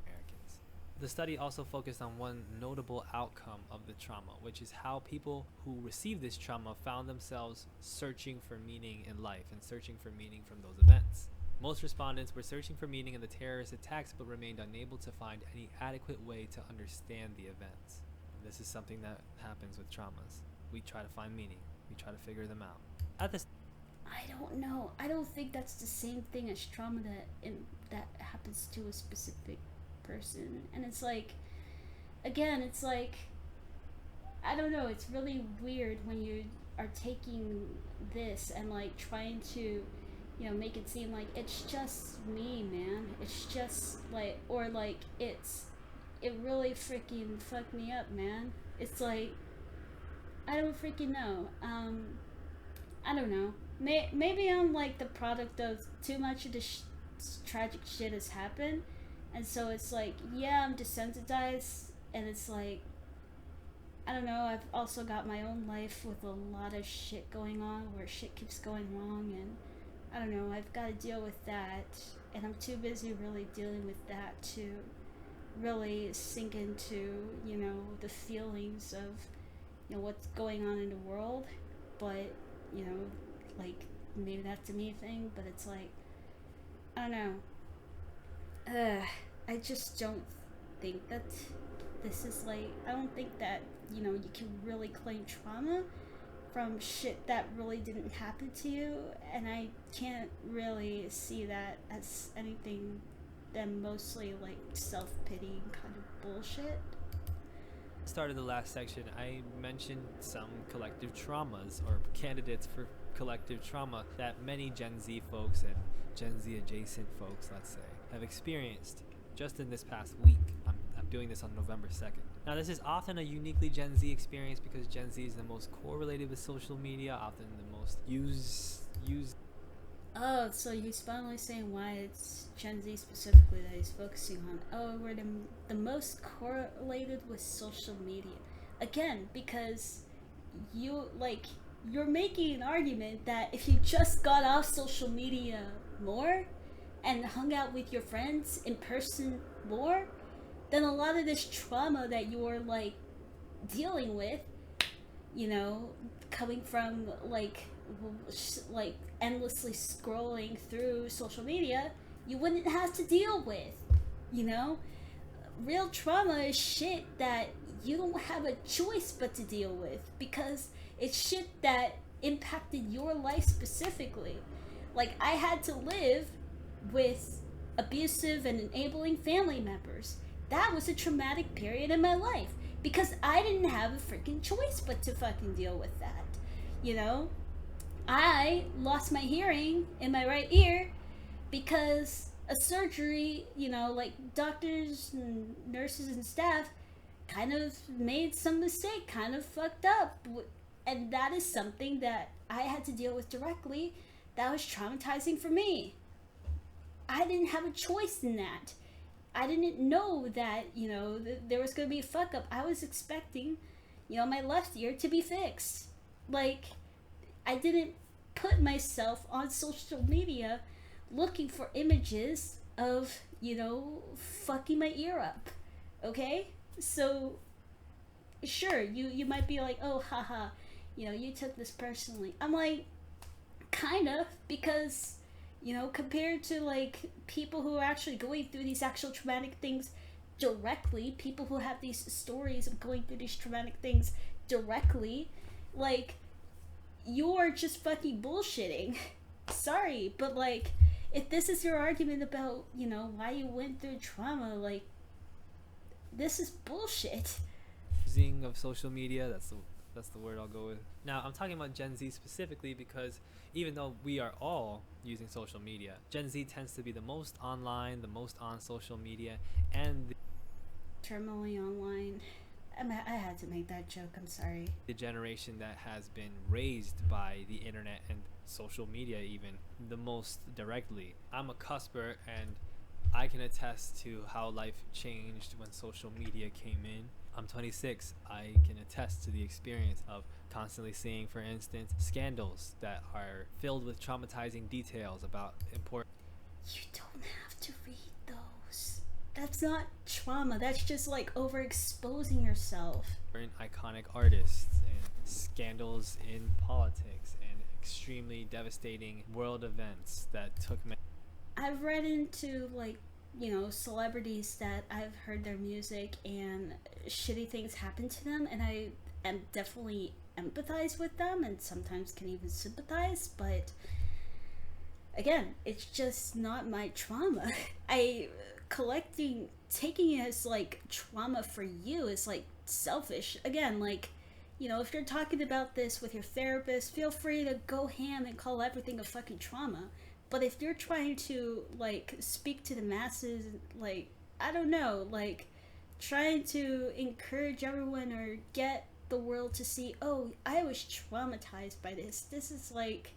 Americans. The study also focused on one notable outcome of the trauma, which is how people who received this trauma found themselves searching for meaning in life and searching for meaning from those events. Most respondents were searching for meaning in the terrorist attacks but remained unable to find any adequate way to understand the events. And this is something that happens with traumas. We try to find meaning. We try to figure them out. I don't know. I don't think that's the same thing as trauma that happens to a specific person. And it's like, again, it's like, I don't know. It's really weird when you are taking this and like trying to, make it seem like it's just me, man. It's just like, or like it really freaking fucked me up, man. It's like, I don't freaking know. I don't know. Maybe I'm like the product of too much of this tragic shit has happened, and so it's like, yeah, I'm desensitized, and it's like, I don't know. I've also got my own life with a lot of shit going on where shit keeps going wrong, and I don't know. I've got to deal with that, and I'm too busy really dealing with that to really sink into the feelings of what's going on in the world. But like maybe that's a me thing, but it's like, I don't know. I just don't think that this is like, I don't think that you can really claim trauma from shit that really didn't happen to you, and I can't really see that as anything than mostly like self-pity kind of bullshit. Started the last section, I mentioned some collective traumas or candidates for collective trauma that many Gen Z folks and Gen Z adjacent folks, let's say, have experienced just in this past week. I'm doing this on November 2nd. Now, this is often a uniquely Gen Z experience because Gen Z is the most correlated with social media, often the most used. Oh, so he's finally saying why it's Gen Z specifically that he's focusing on. Oh, we're the most correlated with social media. Again, because you're making an argument that if you just got off social media more and hung out with your friends in person more, then a lot of this trauma that you're like dealing with, coming from like endlessly scrolling through social media, you wouldn't have to deal with. Real trauma is shit that you don't have a choice but to deal with because it's shit that impacted your life specifically. Like, I had to live with abusive and enabling family members. That was a traumatic period in my life because I didn't have a freaking choice but to fucking deal with that. I lost my hearing in my right ear because a surgery, like doctors and nurses and staff kind of made some mistake, kind of fucked up. And that is something that I had to deal with directly. That was traumatizing for me. I didn't have a choice in that. I didn't know that, there was going to be a fuck up. I was expecting, my left ear to be fixed. Like, I didn't put myself on social media looking for images of, fucking my ear up. Okay? So, sure, you might be like, oh, haha, you took this personally. I'm like, kind of, because, compared to, like, people who are actually going through these actual traumatic things directly, people who have these stories of going through these traumatic things directly, like, you're just fucking bullshitting. Sorry, but, like, if this is your argument about, why you went through trauma, like, this is bullshit. Using of social media, that's the word I'll go with. Now, I'm talking about Gen Z specifically because even though we are all using social media, Gen Z tends to be the most online, the most on social media, and terminally online. I had to make that joke, I'm sorry. The generation that has been raised by the internet and social media even the most directly. I'm a cusper and I can attest to how life changed when social media came in. I'm 26. I can attest to the experience of constantly seeing, for instance, scandals that are filled with traumatizing details about important... You don't have to read those. That's not trauma. That's just like overexposing yourself. Iconic artists and scandals in politics and extremely devastating world events that took... I've read into like, celebrities that I've heard their music and shitty things happen to them, and I am definitely empathize with them and sometimes can even sympathize, but again, it's just not my trauma. I taking it as like trauma for you is like selfish. Again, like, if you're talking about this with your therapist, feel free to go ham and call everything a fucking trauma. But if you're trying to like speak to the masses, like, I don't know, like trying to encourage everyone or get the world to see, oh, I was traumatized by this. This is like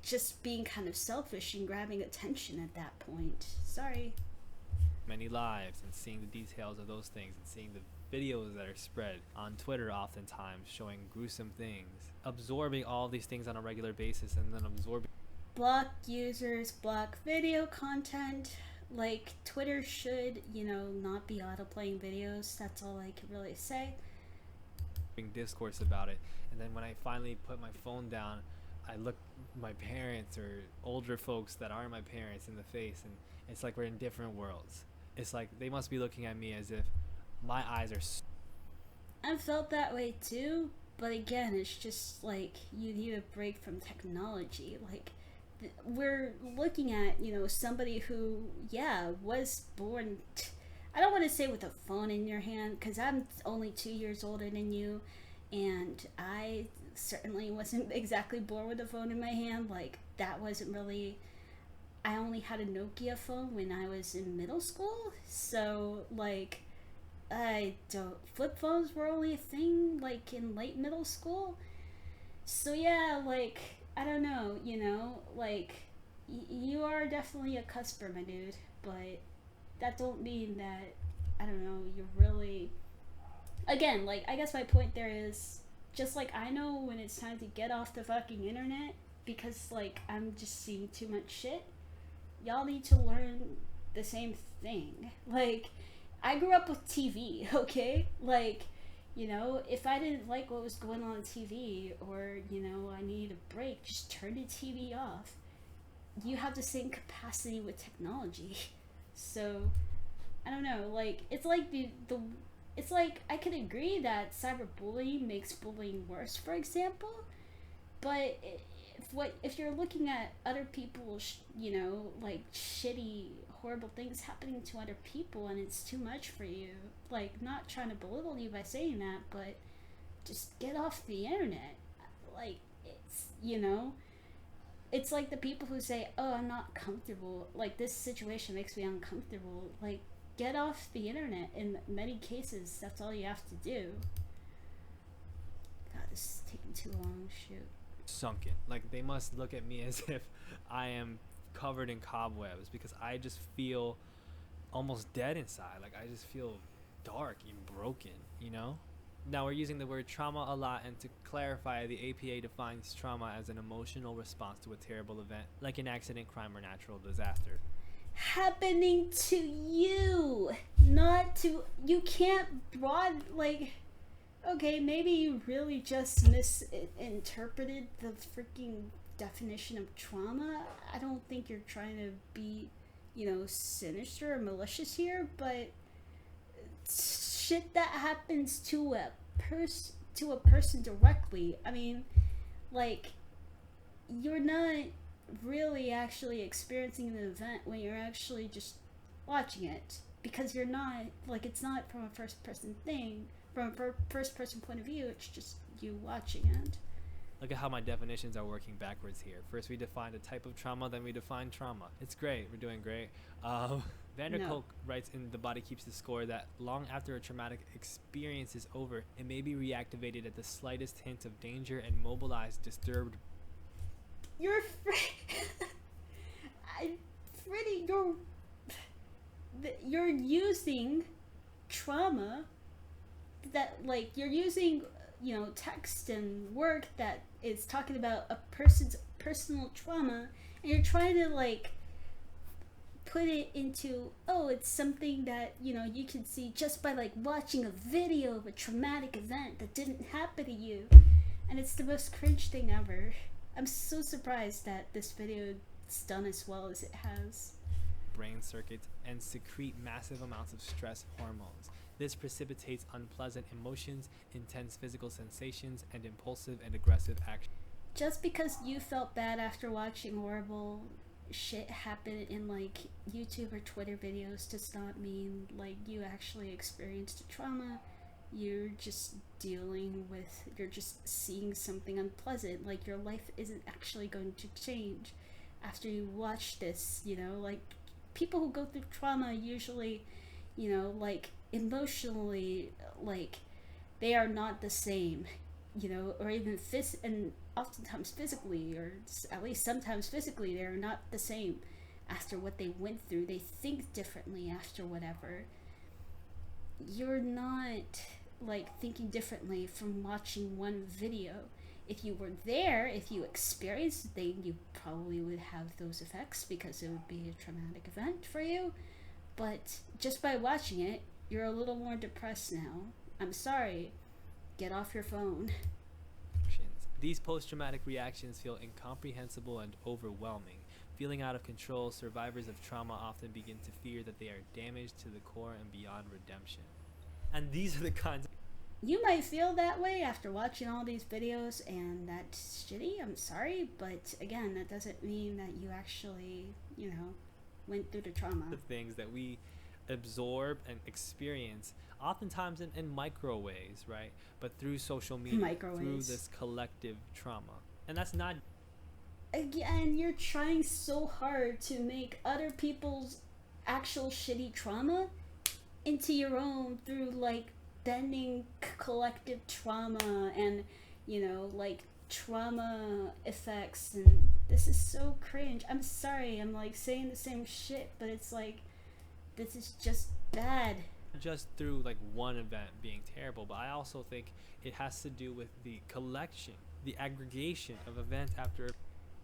just being kind of selfish and grabbing attention at that point. Sorry. Many lives, and seeing the details of those things, and seeing the videos that are spread on Twitter oftentimes showing gruesome things, absorbing all these things on a regular basis, and then absorbing Block users, block video content. Like, Twitter should, not be auto-playing videos. That's all I can really say. discourse about it. And then when I finally put my phone down, I look my parents or older folks that are my parents in the face, and it's like we're in different worlds. It's like they must be looking at me as if my eyes are I've felt that way too, but again, it's just like you need a break from technology. Like, we're looking at, somebody who, was born, I don't want to say with a phone in your hand, because I'm only 2 years older than you, and I certainly wasn't exactly born with a phone in my hand. Like, that wasn't really, I only had a Nokia phone when I was in middle school, so, like, flip phones were only a thing, like, in late middle school. So, yeah, like, I don't know, like, you are definitely a cusper, my dude, but that don't mean that, I don't know, you're really, again, like, I guess my point there is, just like I know when it's time to get off the fucking internet, because, like, I'm just seeing too much shit, y'all need to learn the same thing. Like, I grew up with TV, okay? Like, if I didn't like what was going on TV, or, I needed a break, just turn the TV off. You have the same capacity with technology. So, I don't know, like, it's like it's like, I can agree that cyberbullying makes bullying worse, for example, but if you're looking at other people, like, shitty, horrible things happening to other people, and it's too much for you, like, not trying to belittle you by saying that, but just get off the internet. Like, it's like the people who say, oh, I'm not comfortable, like, this situation makes me uncomfortable. Like, get off the internet. In many cases, that's all you have to do. God, this is taking too long. Shoot. sunken. Like, they must look at me as if I am covered in cobwebs, because I just feel almost dead inside. Like, I just feel dark and broken, Now, we're using the word trauma a lot, and to clarify, the APA defines trauma as an emotional response to a terrible event, like an accident, crime, or natural disaster. Happening to you, not to, you can't okay, maybe you really just misinterpreted the freaking definition of trauma. I don't think you're trying to be, sinister or malicious here, but shit that happens to a person directly. I mean, like, you're not really actually experiencing an event when you're actually just watching it, because you're not, like, it's not from a first person point of view. It's just you watching it. Look at how my definitions are working backwards here. First we defined a type of trauma, then we defined trauma. It's great. We're doing great. Vanderkolk writes in The Body Keeps the Score that long after a traumatic experience is over, it may be reactivated at the slightest hint of danger and mobilize disturbed. You're using trauma that, like, you're using, text and work that is talking about a person's personal trauma, and you're trying to, like, put it into, oh, it's something that, you can see just by, like, watching a video of a traumatic event that didn't happen to you. And it's the most cringe thing ever. I'm so surprised that this video it's done as well as it has. Brain circuits and secrete massive amounts of stress hormones. This precipitates unpleasant emotions, intense physical sensations, and impulsive and aggressive action. Just because you felt bad after watching horrible shit happen in like YouTube or Twitter videos does not mean like you actually experienced a trauma. You're just you're just seeing something unpleasant. Like your life isn't actually going to change after you watch this, like people who go through trauma usually, like emotionally, like they are not the same, or even and oftentimes physically, or at least sometimes physically, they're not the same after what they went through. They think differently after whatever. You're not like thinking differently from watching one video. If you were there, if you experienced the thing, you probably would have those effects because it would be a traumatic event for you. But just by watching it, you're a little more depressed now. I'm sorry. Get off your phone. These post-traumatic reactions feel incomprehensible and overwhelming. Feeling out of control, survivors of trauma often begin to fear that they are damaged to the core and beyond redemption. And these are the kinds of... You might feel that way after watching all these videos, and that's shitty. I'm sorry, but again, that doesn't mean that you actually, went through the trauma. The things that we absorb and experience, oftentimes in micro ways, right? But through social media, through this collective trauma. And that's not... Again, you're trying so hard to make other people's actual shitty trauma into your own through, like, bending collective trauma and, like, trauma effects, and this is so cringe. I'm sorry, I'm, like, saying the same shit, but it's like, this is just bad. Just through like one event being terrible, but I also think it has to do with the collection, the aggregation of event after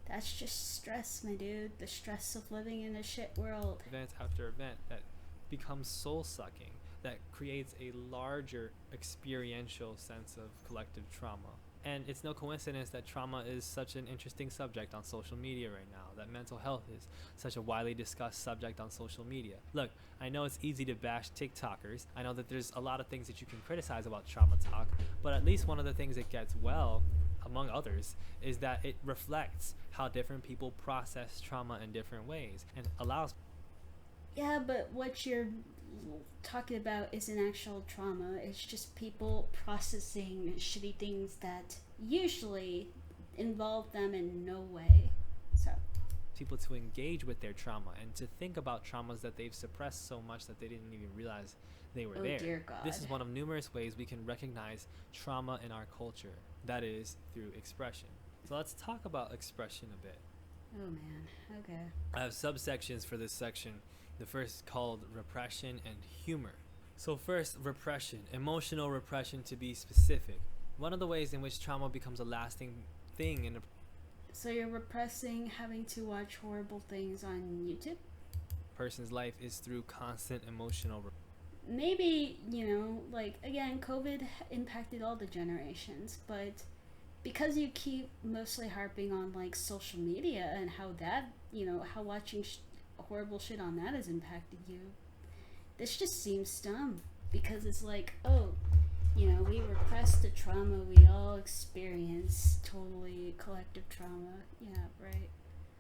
That's just stress, my dude. The stress of living in a shit world. Event after event that becomes soul-sucking, that creates a larger experiential sense of collective trauma. And it's no coincidence that trauma is such an interesting subject on social media right now, that mental health is such a widely discussed subject on social media. Look, I know it's easy to bash TikTokers. I know that there's a lot of things that you can criticize about trauma talk, but at least one of the things it gets well, among others, is that it reflects how different people process trauma in different ways and allows... Yeah, but what you're talking about isn't actual trauma. It's just people processing shitty things that usually involve them in no way. So people to engage with their trauma and to think about traumas that they've suppressed so much that they didn't even realize they were there. Dear God. This is one of numerous ways we can recognize trauma in our culture. That is through expression. So let's talk about expression a bit. Oh man, okay. I have subsections for this section. The first called repression and humor. So first, repression, emotional repression to be specific. One of the ways in which trauma becomes a lasting thing in a... So you're repressing having to watch horrible things on YouTube? person's life is through constant emotional... Maybe, like, again, COVID impacted all the generations, but because you keep mostly harping on, like, social media and how that, how watching horrible shit on that has impacted you, this just seems dumb, because it's like, oh, we repress the trauma we all experience, totally collective trauma. Yeah, right.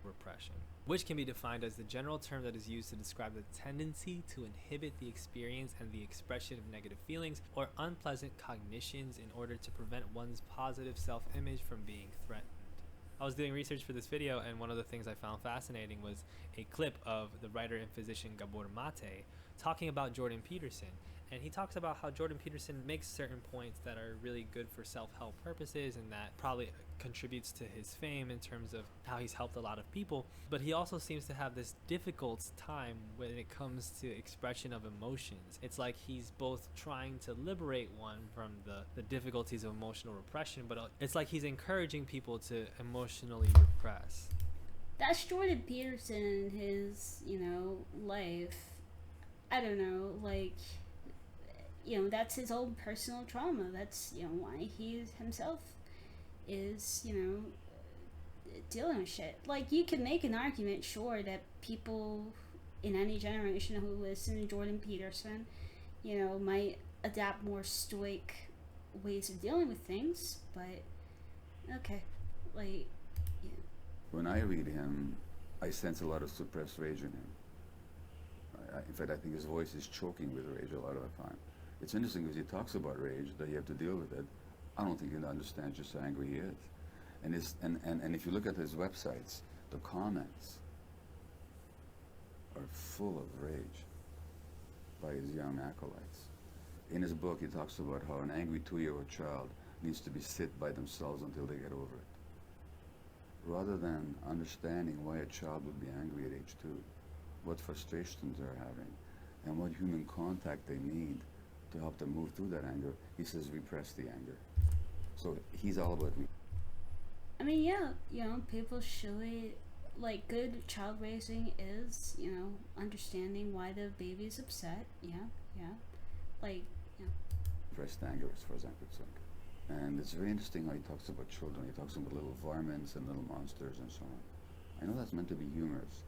Repression, which can be defined as the general term that is used to describe the tendency to inhibit the experience and the expression of negative feelings or unpleasant cognitions in order to prevent one's positive self-image from being threatened. I was doing research for this video, and one of the things I found fascinating was a clip of the writer and physician Gabor Mate talking about Jordan Peterson. And he talks about how Jordan Peterson makes certain points that are really good for self-help purposes, and that probably contributes to his fame in terms of how he's helped a lot of people. But he also seems to have this difficult time when it comes to expression of emotions. It's like he's both trying to liberate one from the difficulties of emotional repression, but it's like he's encouraging people to emotionally repress. That's Jordan Peterson in his, life. I don't know, like... that's his own personal trauma. That's, why he himself is, dealing with shit. Like, you can make an argument, sure, that people in any generation who listen to Jordan Peterson, might adapt more stoic ways of dealing with things, but okay, like, yeah. When I read him, I sense a lot of suppressed rage in him. In fact, I think his voice is choking with rage a lot of the time. It's interesting because he talks about rage, that you have to deal with it. I don't think he understands just how angry he is. And if you look at his websites, the comments are full of rage by his young acolytes. In his book, he talks about how an angry 2-year-old child needs to be sit by themselves until they get over it. Rather than understanding why a child would be angry at age 2, what frustrations they're having, and what human contact they need to help them move through that anger, he says repress the anger. So he's all about I mean, yeah, people should, like, good child raising is, understanding why the baby's upset. Yeah. Like, repressed anger as far as I'm concerned. And it's very interesting how he talks about children. He talks about little varmints and little monsters and so on. I know that's meant to be humorous,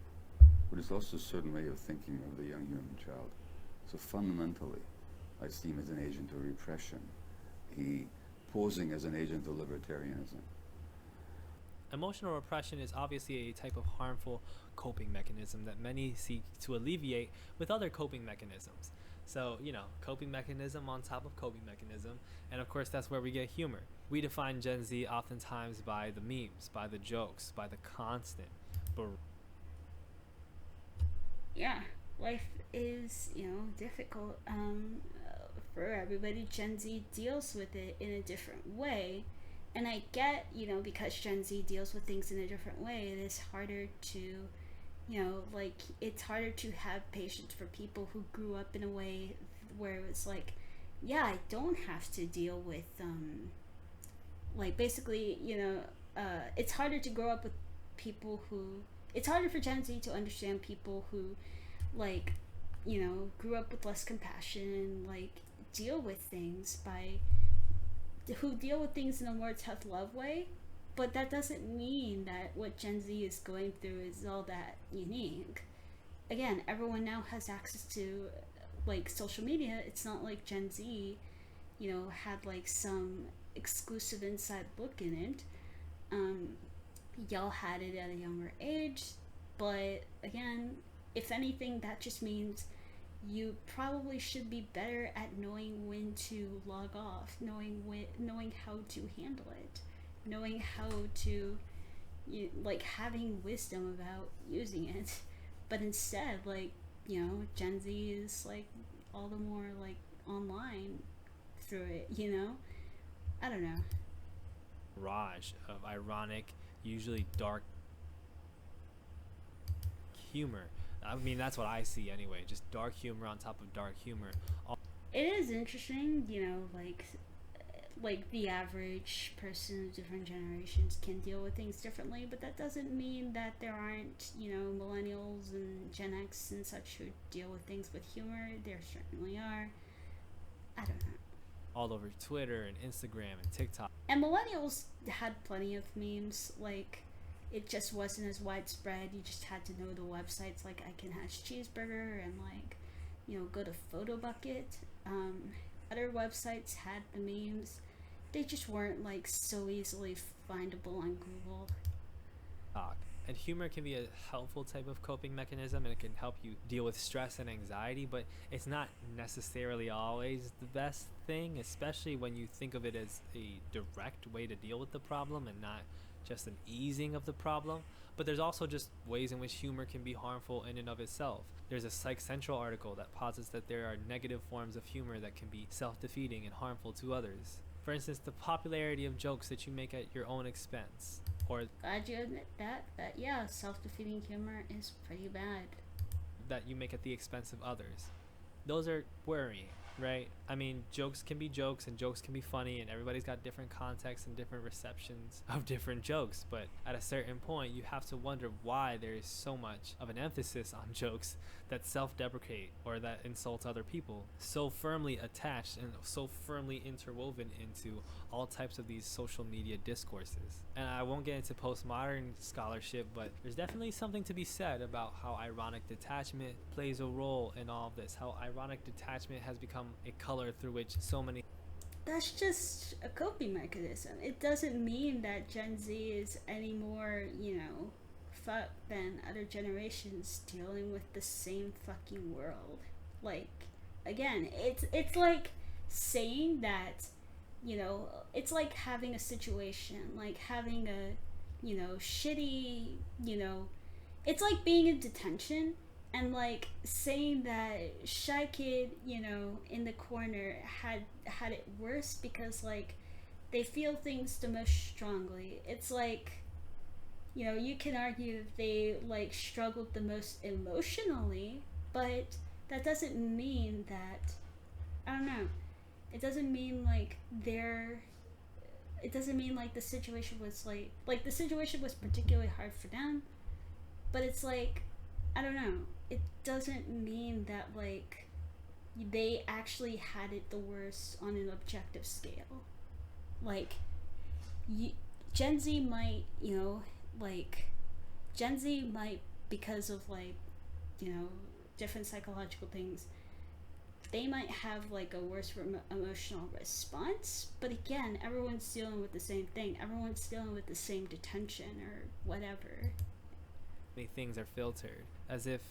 but it's also a certain way of thinking of the young human child. So fundamentally, I see him as an agent of repression. He posing as an agent of libertarianism. Emotional repression is obviously a type of harmful coping mechanism that many seek to alleviate with other coping mechanisms. So, coping mechanism on top of coping mechanism, and of course that's where we get humor. We define Gen Z oftentimes by the memes, by the jokes, by the constant. yeah, life is, difficult for everybody. Gen Z deals with it in a different way. And I get, because Gen Z deals with things in a different way, it is harder to, it's harder to have patience for people who grew up in a way where it was like, yeah, I don't have to deal with, basically, it's harder to grow up with people who, it's harder for Gen Z to understand people who, grew up with less compassion and, deal with things who deal with things in a more tough love way. But that doesn't mean that what Gen Z is going through is all that unique. Again, everyone now has access to social media. It's not like Gen Z, had some exclusive inside look in it. Y'all had it at a younger age, but again, if anything, that just means you probably should be better at knowing when to log off, knowing how to handle it, knowing how to, having wisdom about using it. But instead, Gen Z is all the more online through it. I don't know. Barrage of ironic, usually dark humor. I mean, that's what I see anyway. Just dark humor on top of dark humor. It is interesting, the average person of different generations can deal with things differently, but that doesn't mean that there aren't, millennials and Gen X and such who deal with things with humor. There certainly are. I don't know. All over Twitter and Instagram and TikTok. And millennials had plenty of memes, it just wasn't as widespread. You just had to know the websites like I Can Hatch Cheeseburger and go to Photo Bucket. Other websites had the memes. They just weren't so easily findable on Google. And humor can be a helpful type of coping mechanism, and it can help you deal with stress and anxiety, but it's not necessarily always the best thing, especially when you think of it as a direct way to deal with the problem and not just an easing of the problem. But there's also just ways in which humor can be harmful in and of itself. There's a Psych Central article that posits that there are negative forms of humor that can be self-defeating and harmful to others. For instance, the popularity of jokes that you make at your own expense. Or glad you admit that yeah, self-defeating humor is pretty bad. That you make at the expense of others. those are worrying, right? I mean, jokes can be jokes and jokes can be funny, and everybody's got different contexts and different receptions of different jokes. But at a certain point, you have to wonder why there is so much of an emphasis on jokes that self deprecate or that insult other people, so firmly attached and so firmly interwoven into all types of these social media discourses. And I won't get into postmodern scholarship, but there's definitely something to be said about how ironic detachment plays a role in all of this, how ironic detachment has become a color through which so many. That's just a coping mechanism. It doesn't mean that Gen Z is any more, fucked than other generations dealing with the same fucking world. Like, again, it's like saying that, it's like having a situation, like having a, shitty, it's like being in detention and like saying that shy kid, in the corner had it worse because like they feel things the most strongly. It's like, you can argue they like struggled the most emotionally, but that doesn't mean that, I don't know. It doesn't mean like they're it doesn't mean like the situation was like the situation was particularly hard for them, but it's like, I don't know. It doesn't mean that like they actually had it the worst on an objective scale. Like, you, Gen Z might, like Gen Z might, because of like, different psychological things, they might have like a worse emotional response. But again, everyone's dealing with the same thing. Everyone's dealing with the same detention or whatever. Many things are filtered as if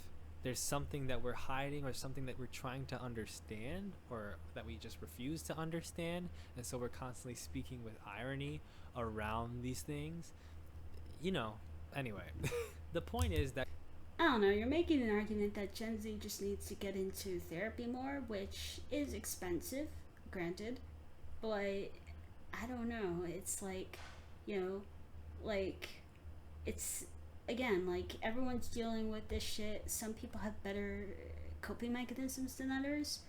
there's something that we're hiding or something that we're trying to understand or that we just refuse to understand, and so we're constantly speaking with irony around these things, anyway. The point is that I don't know, you're making an argument that Gen Z just needs to get into therapy more, which is expensive, granted, but I don't know. It's like, like, it's, again, like, everyone's dealing with this shit. Some people have better coping mechanisms than others.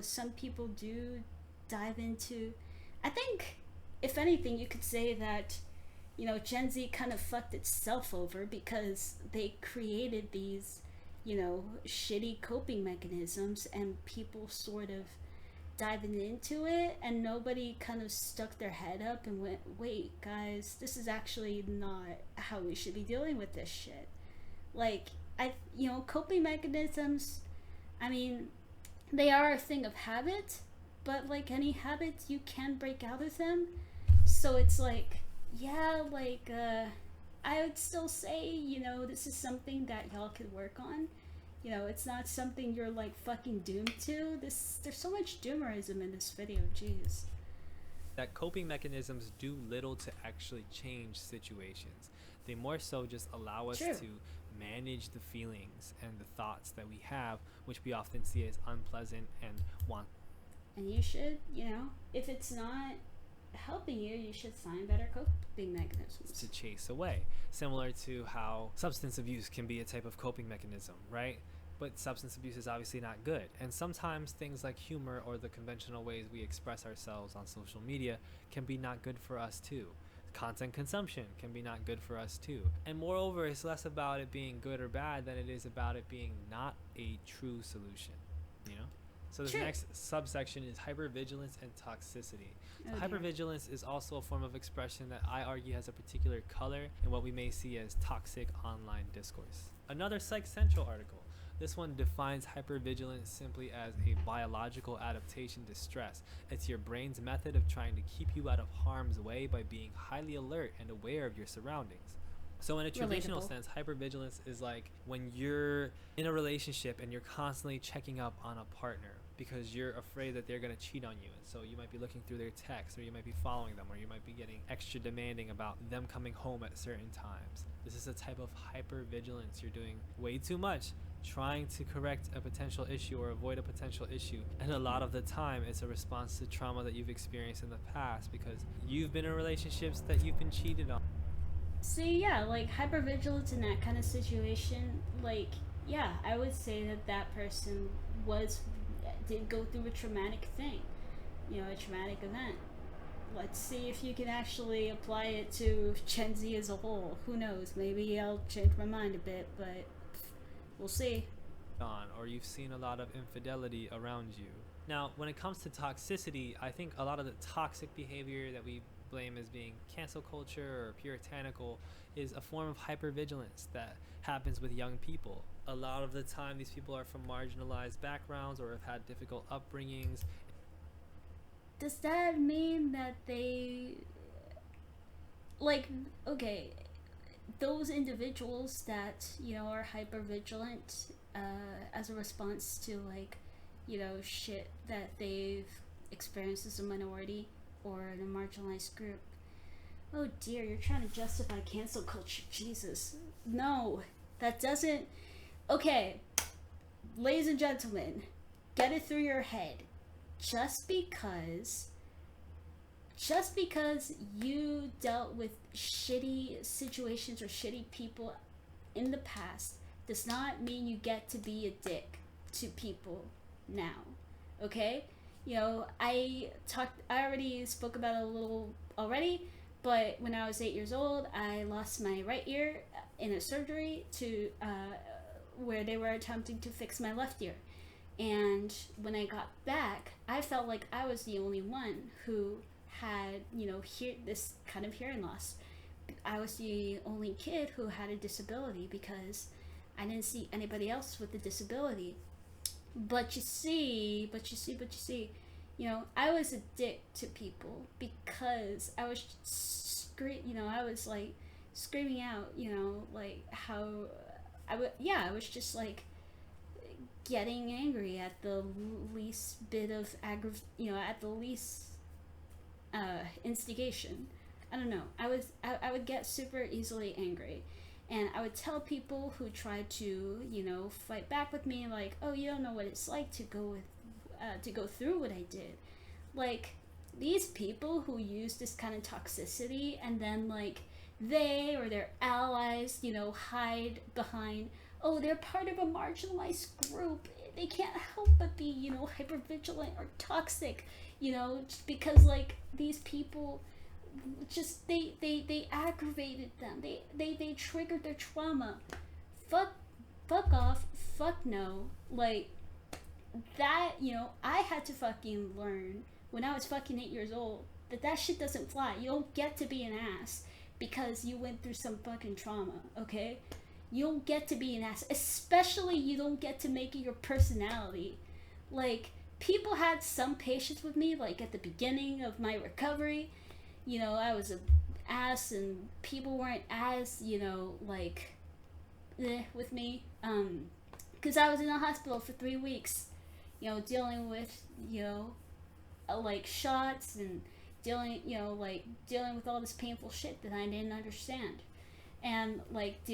Some people do dive into, I think, if anything, you could say that, Gen Z kind of fucked itself over because they created these, shitty coping mechanisms and people sort of diving into it, and nobody kind of stuck their head up and went, wait, guys, this is actually not how we should be dealing with this shit. Like, coping mechanisms, I mean, they are a thing of habit, but like any habits, you can break out of them. So it's like, yeah, like, I would still say, this is something that y'all could work on. It's not something you're like fucking doomed to. There's so much doomerism in this video, jeez. that coping mechanisms do little to actually change situations. They more so just allow us True. to manage the feelings and the thoughts that we have, which we often see as unpleasant and want. And you should, if it's not helping you, you should find better coping mechanisms. To chase away. Similar to how substance abuse can be a type of coping mechanism, right? But substance abuse is obviously not good. And sometimes things like humor or the conventional ways we express ourselves on social media can be not good for us too. Content consumption can be not good for us too. And moreover, it's less about it being good or bad than it is about it being not a true solution, So this Sure. next subsection is hypervigilance and toxicity. So Oh, dear. hypervigilance is also a form of expression that I argue has a particular color in what we may see as toxic online discourse. Another Psych Central article. This one defines hypervigilance simply as a biological adaptation to stress. It's your brain's method of trying to keep you out of harm's way by being highly alert and aware of your surroundings. So in a traditional Relatable. sense, hypervigilance is like when you're in a relationship and you're constantly checking up on a partner because you're afraid that they're going to cheat on you. And so you might be looking through their texts, or you might be following them, or you might be getting extra demanding about them coming home at certain times. This is a type of hypervigilance. You're doing way too much, trying to correct a potential issue or avoid a potential issue. And a lot of the time, it's a response to trauma that you've experienced in the past because you've been in relationships that you've been cheated on. See, yeah, like hypervigilance in that kind of situation, like, yeah, I would say that that person was that did go through a traumatic thing, a traumatic event. Let's see if you can actually apply it to Gen Z as a whole. Who knows? Maybe I'll change my mind a bit, but we'll see. On, or you've seen a lot of infidelity around you. Now, when it comes to toxicity, I think a lot of the toxic behavior that we blame as being cancel culture or puritanical is a form of hypervigilance that happens with young people. A lot of the time, these people are from marginalized backgrounds or have had difficult upbringings. Does that mean that they, like, okay, those individuals that, are hyper vigilant as a response to, like, shit that they've experienced as a minority or in a marginalized group? Oh dear, you're trying to justify cancel culture. Jesus. No, that doesn't. Okay, ladies and gentlemen, get it through your head. Just because you dealt with shitty situations or shitty people in the past does not mean you get to be a dick to people now. Okay? I already spoke about it a little already, but when I was 8 years old, I lost my right ear in a surgery to where they were attempting to fix my left ear. And when I got back, I felt like I was the only one who had, this kind of hearing loss. I was the only kid who had a disability because I didn't see anybody else with a disability. But you see, I was a dick to people because I was I was like screaming out, like how I was just like getting angry at the least bit of at the least instigation. I don't know. I would get super easily angry, and I would tell people who tried to fight back with me, like, oh, you don't know what it's like to go through what I did. Like, these people who use this kind of toxicity and then, like, they or their allies hide behind, oh, they're part of a marginalized group, they can't help but be hypervigilant or toxic, just because, like, these people just they aggravated them, they triggered their trauma. Fuck off. Fuck no. Like, that, I had to fucking learn when I was fucking 8 years old that shit doesn't fly. You don't get to be an ass because you went through some fucking trauma, okay? You don't get to be an ass. Especially you don't get to make it your personality. Like, people had some patience with me, like, at the beginning of my recovery. I was an ass and people weren't as, like, with me. Because I was in the hospital for 3 weeks, dealing with, like, shots and dealing with all this painful shit that I didn't understand. And, like,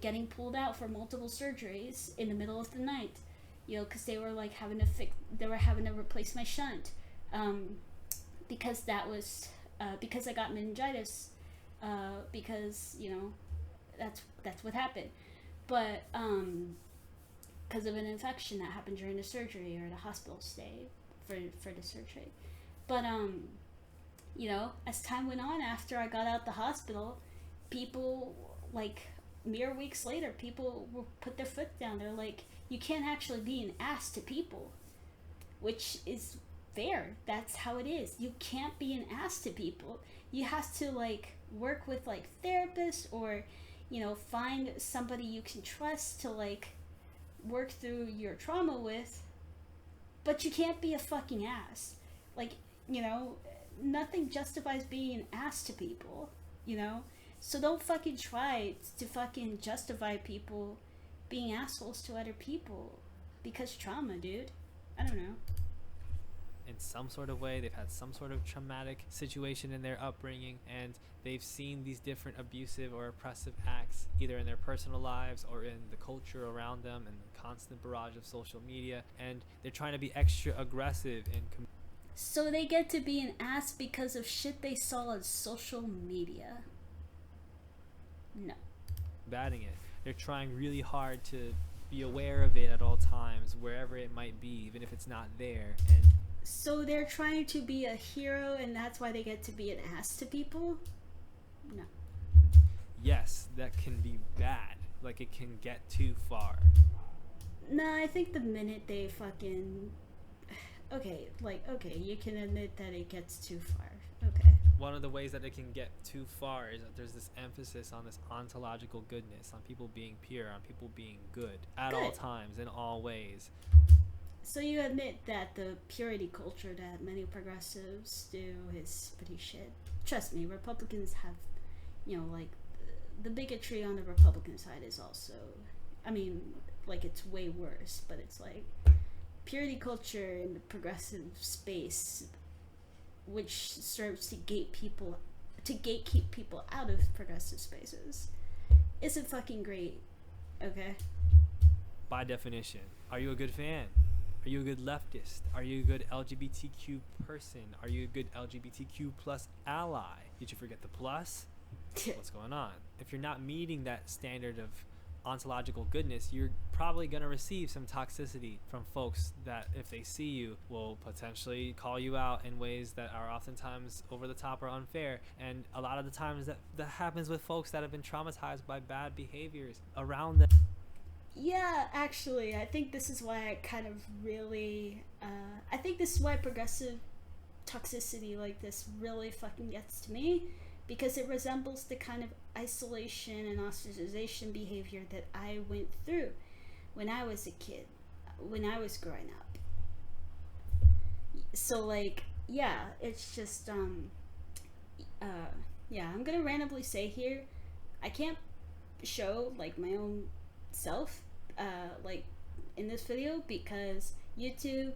getting pulled out for multiple surgeries in the middle of the night, because they were, like, having to replace my shunt, because that was, because I got meningitis, because, that's what happened. But, because of an infection that happened during the surgery or the hospital stay for the surgery. But, as time went on, after I got out the hospital, people, like, mere weeks later, people will put their foot down. They're like, you can't actually be an ass to people, which is fair. That's how it is. You can't be an ass to people. You have to, like, work with, like, therapists or, find somebody you can trust to, like, work through your trauma with, but you can't be a fucking ass. Like, nothing justifies being an ass to people, So don't fucking try to fucking justify people being assholes to other people because trauma, dude. I don't know. In some sort of way, they've had some sort of traumatic situation in their upbringing, and they've seen these different abusive or oppressive acts either in their personal lives or in the culture around them and the constant barrage of social media, and they're trying to be extra aggressive in so they get to be an ass because of shit they saw on social media. No. combating it. They're trying really hard to be aware of it at all times, wherever it might be, even if it's not there. And So they're trying to be a hero, and that's why they get to be an ass to people? No. yes, that can be bad. Like, it can get too far. No, I think the minute they fucking... Okay, like, okay, you can admit that it gets too far. Okay. One of the ways that it can get too far is that there's this emphasis on this ontological goodness, on people being pure, on people being good at all Good. times, in all ways. So you admit that the purity culture that many progressives do is pretty shit. Trust me, Republicans have, you know, like, the bigotry on the Republican side is also, I mean, like, it's way worse, but it's like purity culture in the progressive space, which serves to gatekeep people out of progressive spaces, isn't fucking great. Okay. By definition, are you a good fan? Are you a good leftist? Are you a good LGBTQ person? Are you a good LGBTQ plus ally? Did you forget the plus? What's going on? If you're not meeting that standard of ontological goodness, you're probably going to receive some toxicity from folks that, if they see you, will potentially call you out in ways that are oftentimes over the top or unfair. And a lot of the times that happens with folks that have been traumatized by bad behaviors around them. Yeah, actually, I think this is why I kind of really, I think this is why progressive toxicity like this really fucking gets to me, because it resembles the kind of isolation and ostracization behavior that I went through when I was a kid, when I was growing up. So, like, yeah, it's just, yeah, I'm gonna randomly say here, I can't show, like, my own self, like, in this video, because YouTube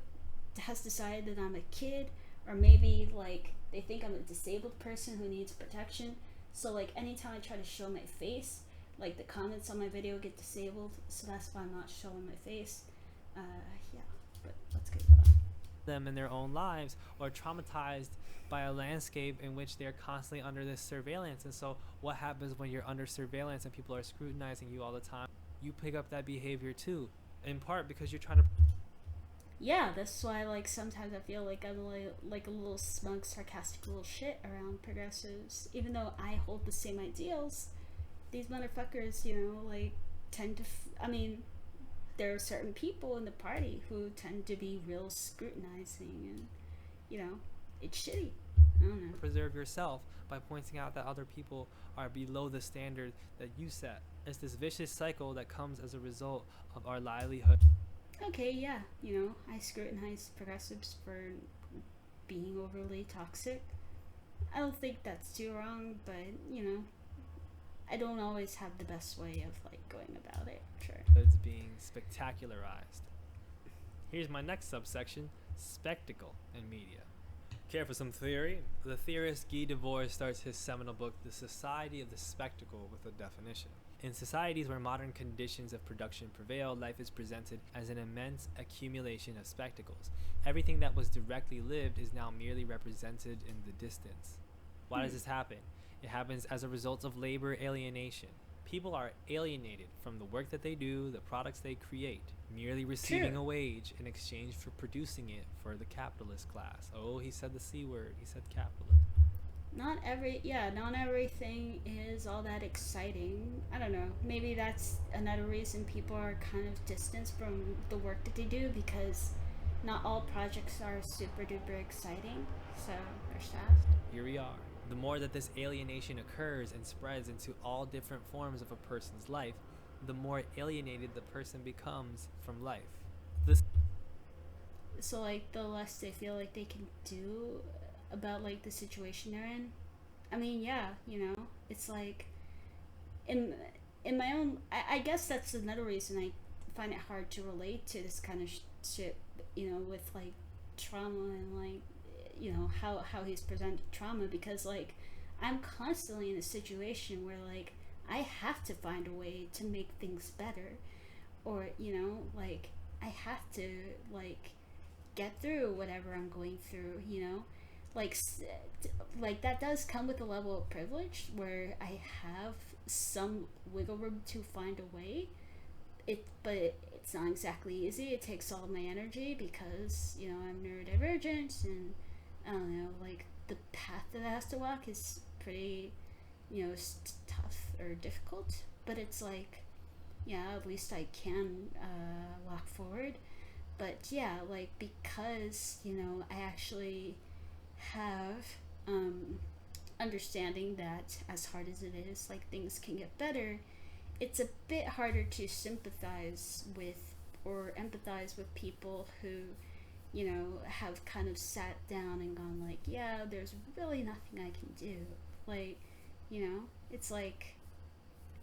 has decided that I'm a kid, or maybe, like, they think I'm a disabled person who needs protection. So, like, anytime I try to show my face, like, the comments on my video get disabled, so that's why I'm not showing my face. Yeah, but let's get going. Them in their own lives, or traumatized by a landscape in which they're constantly under this surveillance. And so what happens when you're under surveillance and people are scrutinizing you all the time? You pick up that behavior too, in part because you're trying to... Yeah, that's why, like, sometimes I feel like I'm like a little smug, sarcastic little shit around progressives. Even though I hold the same ideals, these motherfuckers, you know, like, tend to, I mean, there are certain people in the party who tend to be real scrutinizing, and, you know, it's shitty. I don't know. preserve yourself by pointing out that other people are below the standard that you set. It's this vicious cycle that comes as a result of our livelihood. Okay, yeah, you know, I scrutinize progressives for being overly toxic. I don't think that's too wrong, but, you know, I don't always have the best way of, like, going about it. Sure. It's being spectacularized. Here's my next subsection: spectacle in media. Care for some theory? The theorist Guy Debord starts his seminal book, The Society of the Spectacle, with a definition. In societies where modern conditions of production prevail, life is presented as an immense accumulation of spectacles. Everything that was directly lived is now merely represented in the distance. Why does this happen? It happens as a result of labor alienation. People are alienated from the work that they do, the products they create, merely receiving a wage in exchange for producing it for the capitalist class. Oh, he said the C word. He said capitalist. Not everything is all that exciting. I don't know. Maybe that's another reason people are kind of distanced from the work that they do, because not all projects are super duper exciting. So there's that. Here we are. The more that this alienation occurs and spreads into all different forms of a person's life, the more alienated the person becomes from life. So, like, the less they feel like they can do about, like, the situation they're in. I mean, yeah, you know, it's like in my own, I guess that's another reason I find it hard to relate to this kind of shit, you know, with, like, trauma and, like, you know, how he's presented trauma, because, like, I'm constantly in a situation where, like, I have to find a way to make things better, or, you know, like, I have to, like, get through whatever I'm going through, you know, like that does come with a level of privilege where I have some wiggle room to find a way, but it's not exactly easy. It takes all my energy because, you know, I'm neurodivergent, and I don't know, like the path that I have to walk is pretty, you know, tough or difficult. But it's like, yeah, at least I can walk forward. But yeah, like because, you know, I actually have understanding that as hard as it is, like things can get better, it's a bit harder to sympathize with or empathize with people who, you know, have kind of sat down and gone like, yeah, there's really nothing I can do. Like, you know, it's like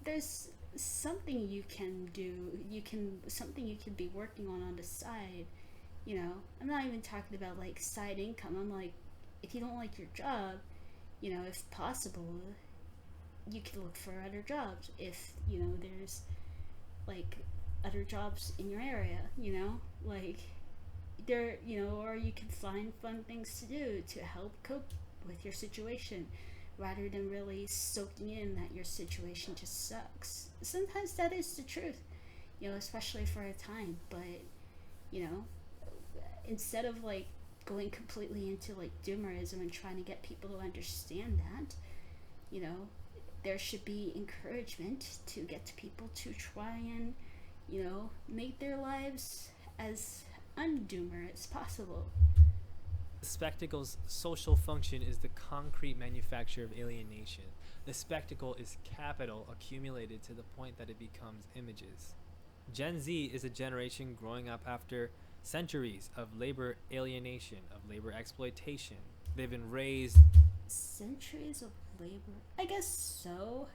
there's something you can do. You can something you can be working on the side. You know, I'm not even talking about like side income. I'm like, if you don't like your job, you know, if possible, you can look for other jobs. If, you know, there's like other jobs in your area, you know, like there, you know, or you can find fun things to do to help cope with your situation rather than really soaking in that your situation just sucks. Sometimes that is the truth, you know, especially for a time. But, you know, instead of like going completely into like doomerism and trying to get people to understand that, you know, there should be encouragement to get people to try and, you know, make their lives as undoomer as possible. The spectacle's social function is the concrete manufacture of alienation. The spectacle is capital accumulated to the point that it becomes images. Gen Z is a generation growing up after centuries of labor alienation, of labor exploitation. They've been raised. Centuries of labor? I guess so.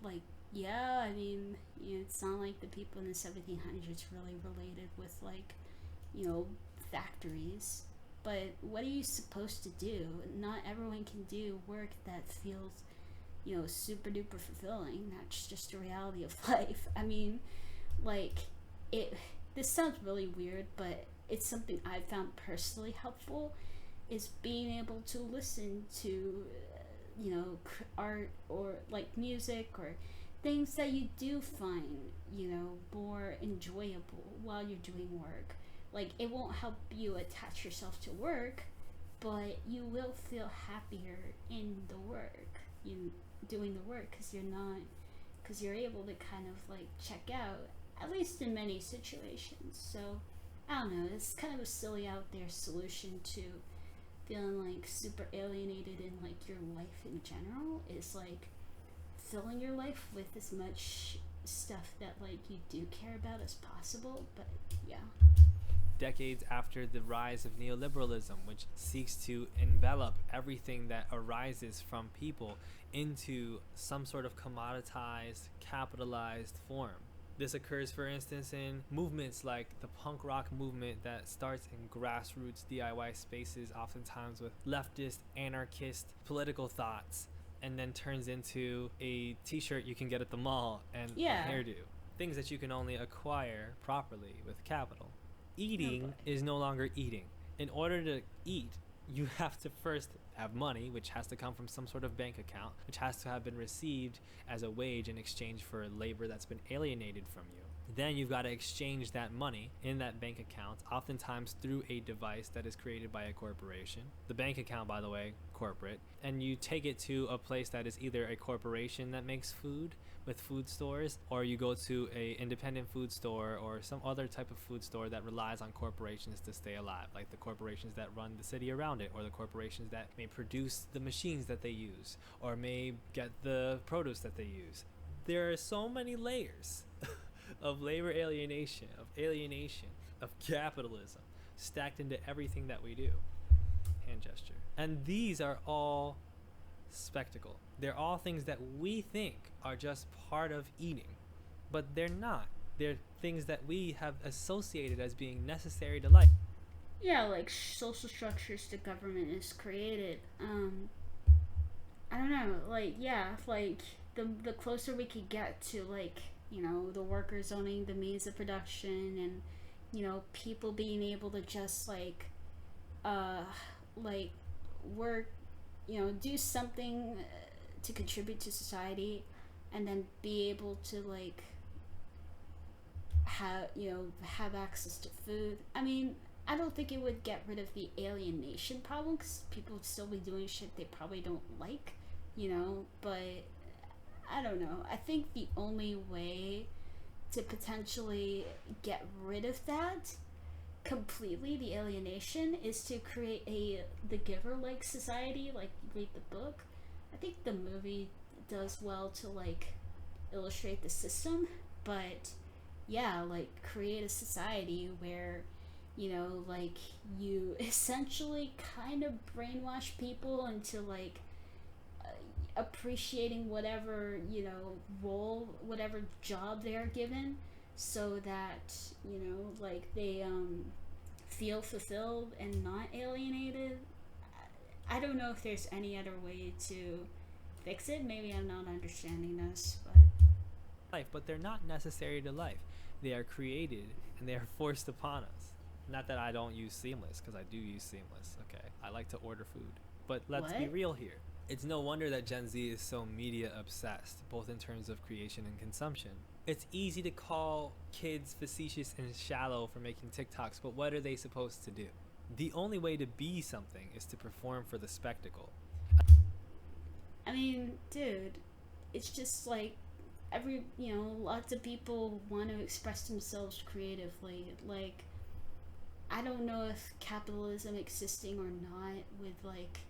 Like, yeah, I mean, you know, it's not like the people in the 1700s really related with, like, you know, factories. But what are you supposed to do? Not everyone can do work that feels, you know, super duper fulfilling. That's just the reality of life. I mean, like, it. This sounds really weird, but it's something I've found personally helpful, is being able to listen to, you know, art or like music or things that you do find, you know, more enjoyable while you're doing work. Like, it won't help you attach yourself to work, but you will feel happier in the work, you doing the work, because you're able to kind of like check out, at least in many situations. So I don't know, it's kind of a silly out there solution to feeling like super alienated in like your life in general, is like filling your life with as much stuff that like you do care about as possible. But yeah. Decades after the rise of neoliberalism, which seeks to envelop everything that arises from people into some sort of commoditized, capitalized form. This occurs, for instance, in movements like the punk rock movement that starts in grassroots DIY spaces, oftentimes with leftist, anarchist, political thoughts, and then turns into a t-shirt you can get at the mall and Yeah. a hairdo. Things that you can only acquire properly with capital. Eating boy. is no longer eating. In order to eat, you have to first have money, which has to come from some sort of bank account, which has to have been received as a wage in exchange for labor that's been alienated from you. Then you've got to exchange that money in that bank account, oftentimes through a device that is created by a corporation. The bank account, by the way, corporate. And you take it to a place that is either a corporation that makes food with food stores, or you go to a independent food store or some other type of food store that relies on corporations to stay alive, like the corporations that run the city around it, or the corporations that may produce the machines that they use, or may get the produce that they use. There are so many layers of labor alienation, of capitalism stacked into everything that we do. Hand gesture. And these are all spectacle. They're all things that we think are just part of eating, but they're not. They're things that we have associated as being necessary to life. Yeah, like social structures the government has created. I don't know, like, yeah, like the closer we could get to, like, you know, the workers owning the means of production, and, you know, people being able to just uh like work, you know, do something to contribute to society, and then be able to like have access to food. I mean, I don't think it would get rid of the alienation problem because people would still be doing shit they probably don't like, but I don't know. I think the only way to potentially get rid of that completely, the alienation, is to create the giver like society, like read the book. I think the movie does well to like illustrate the system, but yeah, like create a society where like you essentially kind of brainwash people into like appreciating whatever role, whatever job they're given, so that like they feel fulfilled and not alienated. I don't know if there's any other way to fix it. Maybe I'm not understanding this, but life, but they're not necessary to life. They are created and they are forced upon us. Not that I don't use Seamless, because I do use Seamless. Okay, I like to order food, but let's be What? real here. It's no wonder that Gen Z is so media obsessed, both in terms of creation and consumption. It's easy to call kids facetious and shallow for making TikToks, but what are they supposed to do? The only way to be something is to perform for the spectacle. I mean, dude, it's just like lots of people want to express themselves creatively. Like, I don't know if capitalism existing or not would like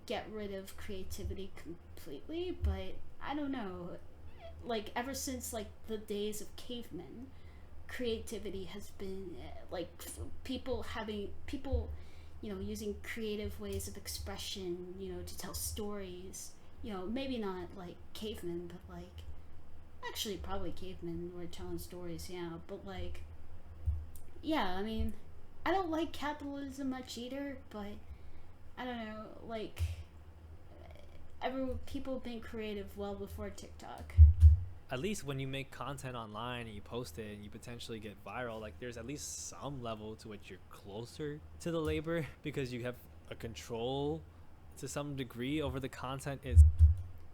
get rid of creativity completely, but I don't know. Like, ever since like the days of cavemen, creativity has been like people using creative ways of expression, to tell stories. Maybe not like cavemen, but like actually probably cavemen were telling stories, yeah. But like, yeah, I mean, I don't like capitalism much either, but I don't know, like people have been creative well before TikTok. At least when you make content online and you post it and you potentially get viral, like there's at least some level to which you're closer to the labor because you have a control to some degree over the content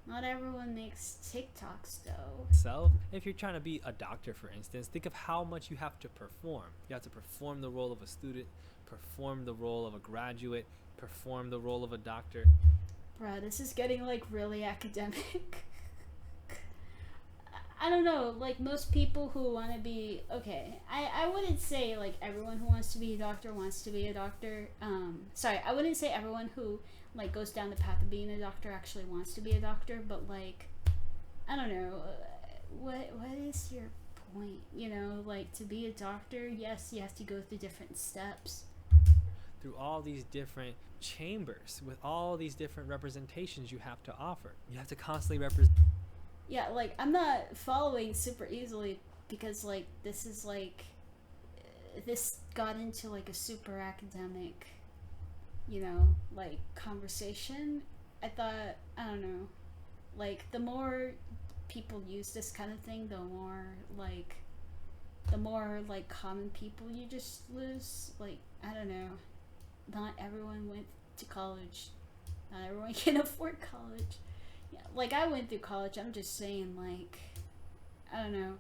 Not everyone makes TikToks though. itself. If you're trying to be a doctor, for instance, think of how much you have to perform. You have to perform the role of a student, perform the role of a graduate, perform the role of a doctor. Bruh, this is getting like really academic. I don't know, like most people who want to be, okay, I wouldn't say like everyone who wants to be a doctor wants to be a doctor. Sorry, I wouldn't say everyone who like goes down the path of being a doctor actually wants to be a doctor, but like, I don't know, what is your point? Like to be a doctor, yes, you have to go through different steps. Through all these different chambers with all these different representations you have to offer. You have to constantly represent. Yeah, like I'm not following super easily because like this is like this got into like a super academic, like conversation. I thought, I don't know, like the more people use this kind of thing, the more like common people you just lose. Like, I don't know, not everyone went to college, not everyone can afford college. Yeah, like I went through college. I'm just saying, like, I don't know.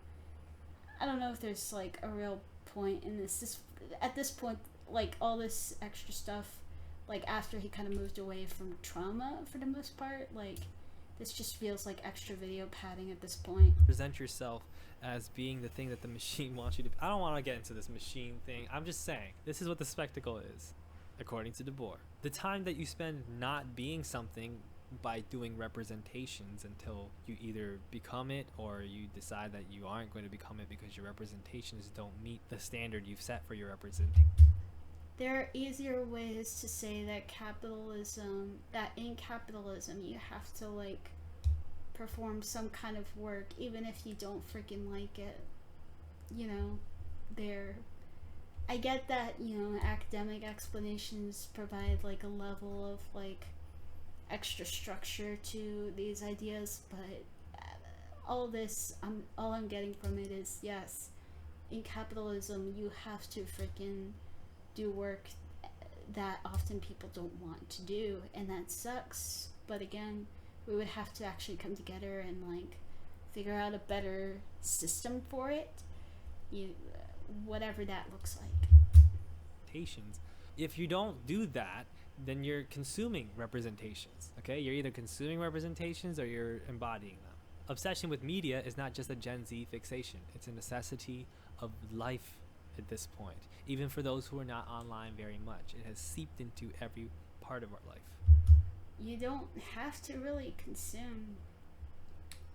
I don't know if there's like a real point in this at this point, like all this extra stuff, like after he kind of moved away from trauma for the most part, like this just feels like extra video padding at this point. Present yourself as being the thing that the machine wants you to. I don't want to get into this machine thing. I'm just saying this is what the spectacle is, according to De Boer. The time that you spend not being something by doing representations until you either become it or you decide that you aren't going to become it because your representations don't meet the standard you've set for your representation. There are easier ways to say that in capitalism you have to like perform some kind of work even if you don't freaking like it. I get that, academic explanations provide like a level of like extra structure to these ideas, but all I'm getting from it is, yes, in capitalism you have to freaking do work that often people don't want to do, and that sucks. But again, we would have to actually come together and like figure out a better system for it. you whatever that looks like. If you don't do that, then you're consuming representations. Okay, you're either consuming representations or you're embodying them. Obsession with media is not just a Gen Z fixation, it's a necessity of life at this point. Even for those who are not online very much, it has seeped into every part of our life. You don't have to really consume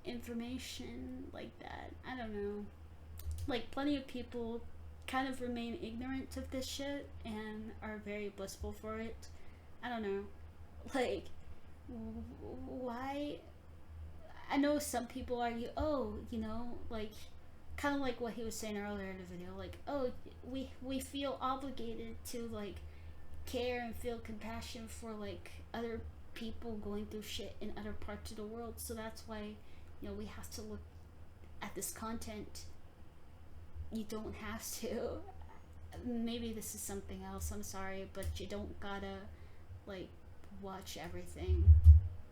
information like that. I don't know. Like, plenty of people kind of remain ignorant of this shit and are very blissful for it. I don't know. Like, why? I know some people argue, oh, like, kind of like what he was saying earlier in the video, like, oh, we feel obligated to, like, care and feel compassion for, like, other people going through shit in other parts of the world, so that's why, we have to look at this content. You don't have to. Maybe this is something else, I'm sorry, but you don't gotta, like, watch everything.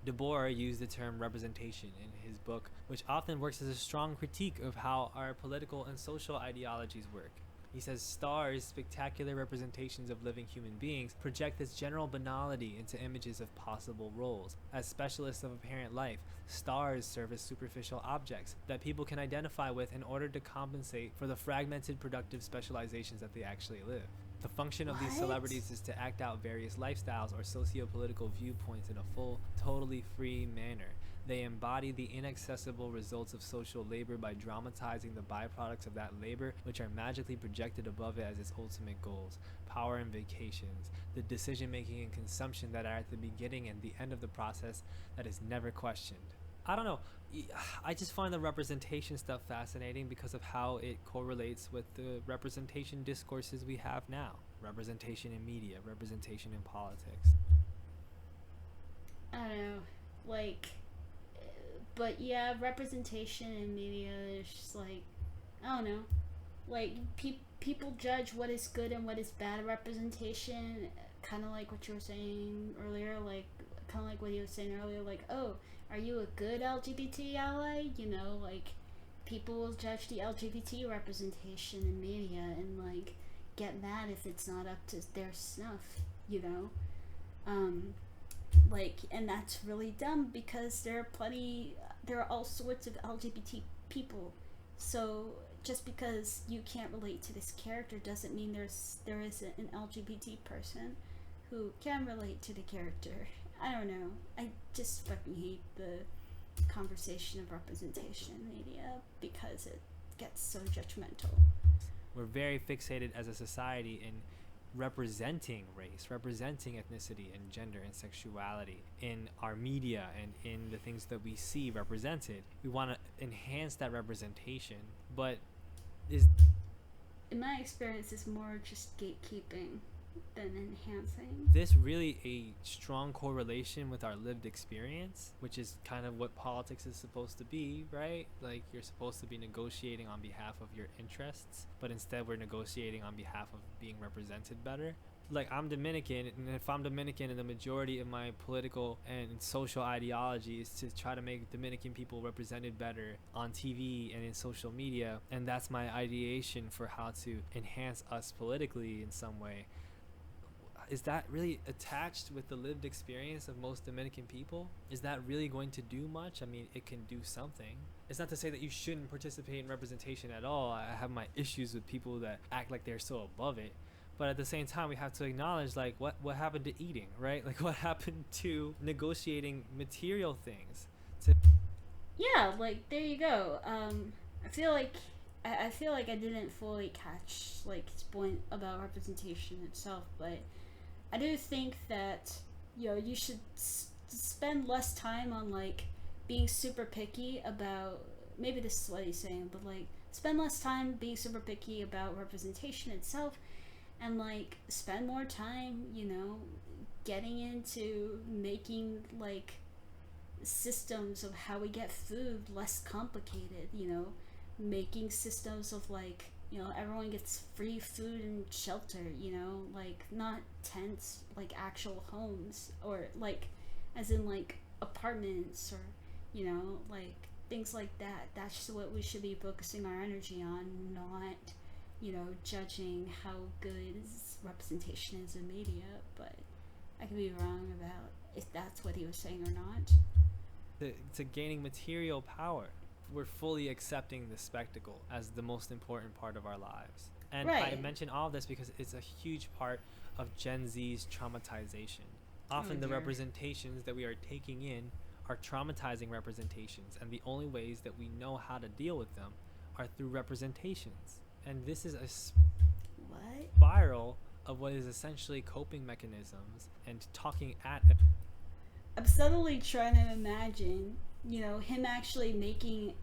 De Boer used the term representation in his book, which often works as a strong critique of how our political and social ideologies work. He says stars, spectacular representations of living human beings, project this general banality into images of possible roles. As specialists of apparent life, stars serve as superficial objects that people can identify with in order to compensate for the fragmented productive specializations that they actually live. The function of these celebrities is to act out various lifestyles or socio-political viewpoints in a full, totally free manner. They embody the inaccessible results of social labor by dramatizing the byproducts of that labor, which are magically projected above it as its ultimate goals. Power and vacations, the decision-making and consumption that are at the beginning and the end of the process that is never questioned. I don't know. I just find the representation stuff fascinating because of how it correlates with the representation discourses we have now. Representation in media, representation in politics. I don't know. Like, but yeah, representation in media is just like, I don't know. Like, people judge what is good and what is bad representation, kind of like what you were saying earlier, like, kind of like what you were saying earlier, like, oh, are you a good LGBT ally? Like, people will judge the LGBT representation in media and, like, get mad if it's not up to their snuff, Like, and that's really dumb because there are all sorts of LGBT people. So just because you can't relate to this character doesn't mean there isn't an LGBT person who can relate to the character. I don't know. I just fucking hate the conversation of representation in media because it gets so judgmental. We're very fixated as a society in representing race, representing ethnicity and gender and sexuality in our media and in the things that we see represented. We want to enhance that representation, but in my experience, it's more just gatekeeping than enhancing. This really a strong correlation with our lived experience, which is kind of what politics is supposed to be, right? Like, you're supposed to be negotiating on behalf of your interests, but instead we're negotiating on behalf of being represented better. Like, I'm Dominican, and if I'm Dominican and the majority of my political and social ideology is to try to make Dominican people represented better on TV and in social media, and that's my ideation for how to enhance us politically in some way, is that really attached with the lived experience of most Dominican people? Is that really going to do much? I mean, it can do something. It's not to say that you shouldn't participate in representation at all. I have my issues with people that act like they're so above it. But at the same time, we have to acknowledge, like, what happened to eating, right? Like, what happened to negotiating material things? Yeah, like, there you go. I feel like I didn't fully catch, like, his point about representation itself, but I do think that, you should spend less time on, like, being super picky about, maybe this is what he's saying, but, like, spend less time being super picky about representation itself, and, like, spend more time, getting into making, like, systems of how we get food less complicated, making systems of, like, everyone gets free food and shelter, like, not tents, like actual homes, or, like, as in, like, apartments, or, like, things like that. That's what we should be focusing our energy on, not, judging how good representation is in media. But I could be wrong about if that's what he was saying or not. To gaining material power. We're fully accepting the spectacle as the most important part of our lives. And Right. I mention all this because it's a huge part of Gen Z's traumatization. Often the dear. representations that we are taking in are traumatizing representations, and the only ways that we know how to deal with them are through representations. And this is a What? spiral of what is essentially coping mechanisms and talking at. I'm suddenly trying to imagine, him actually making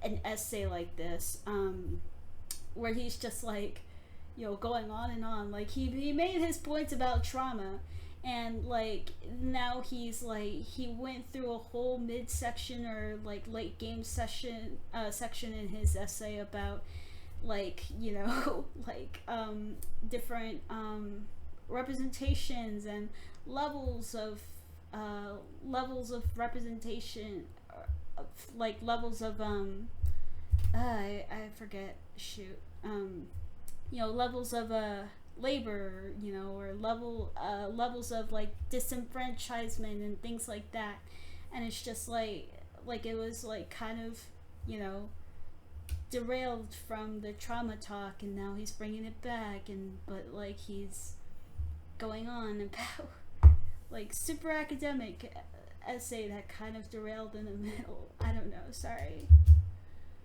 an essay like this, where he's just like, going on and on. Like he made his points about trauma, and like now he's like he went through a whole midsection or like late game section in his essay about like like different representations and levels of representation, like levels of I forget, shoot, levels of labor, or levels of like disenfranchisement and things like that. And it's just like it was like kind of derailed from the trauma talk, and now he's bringing it back, but like he's going on about like super academic essay that kind of derailed in the middle. I don't know, sorry.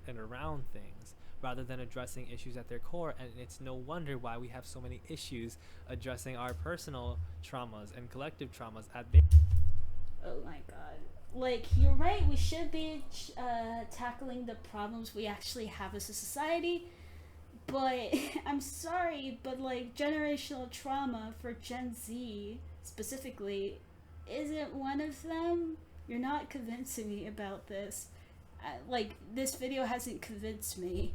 And around things rather than addressing issues at their core. And it's no wonder why we have so many issues addressing our personal traumas and collective traumas at their. Oh my god. Like, you're right, we should be tackling the problems we actually have as a society, but I'm sorry, but like generational trauma for Gen Z specifically isn't one of them. You're not convincing me about this. Like, this video hasn't convinced me,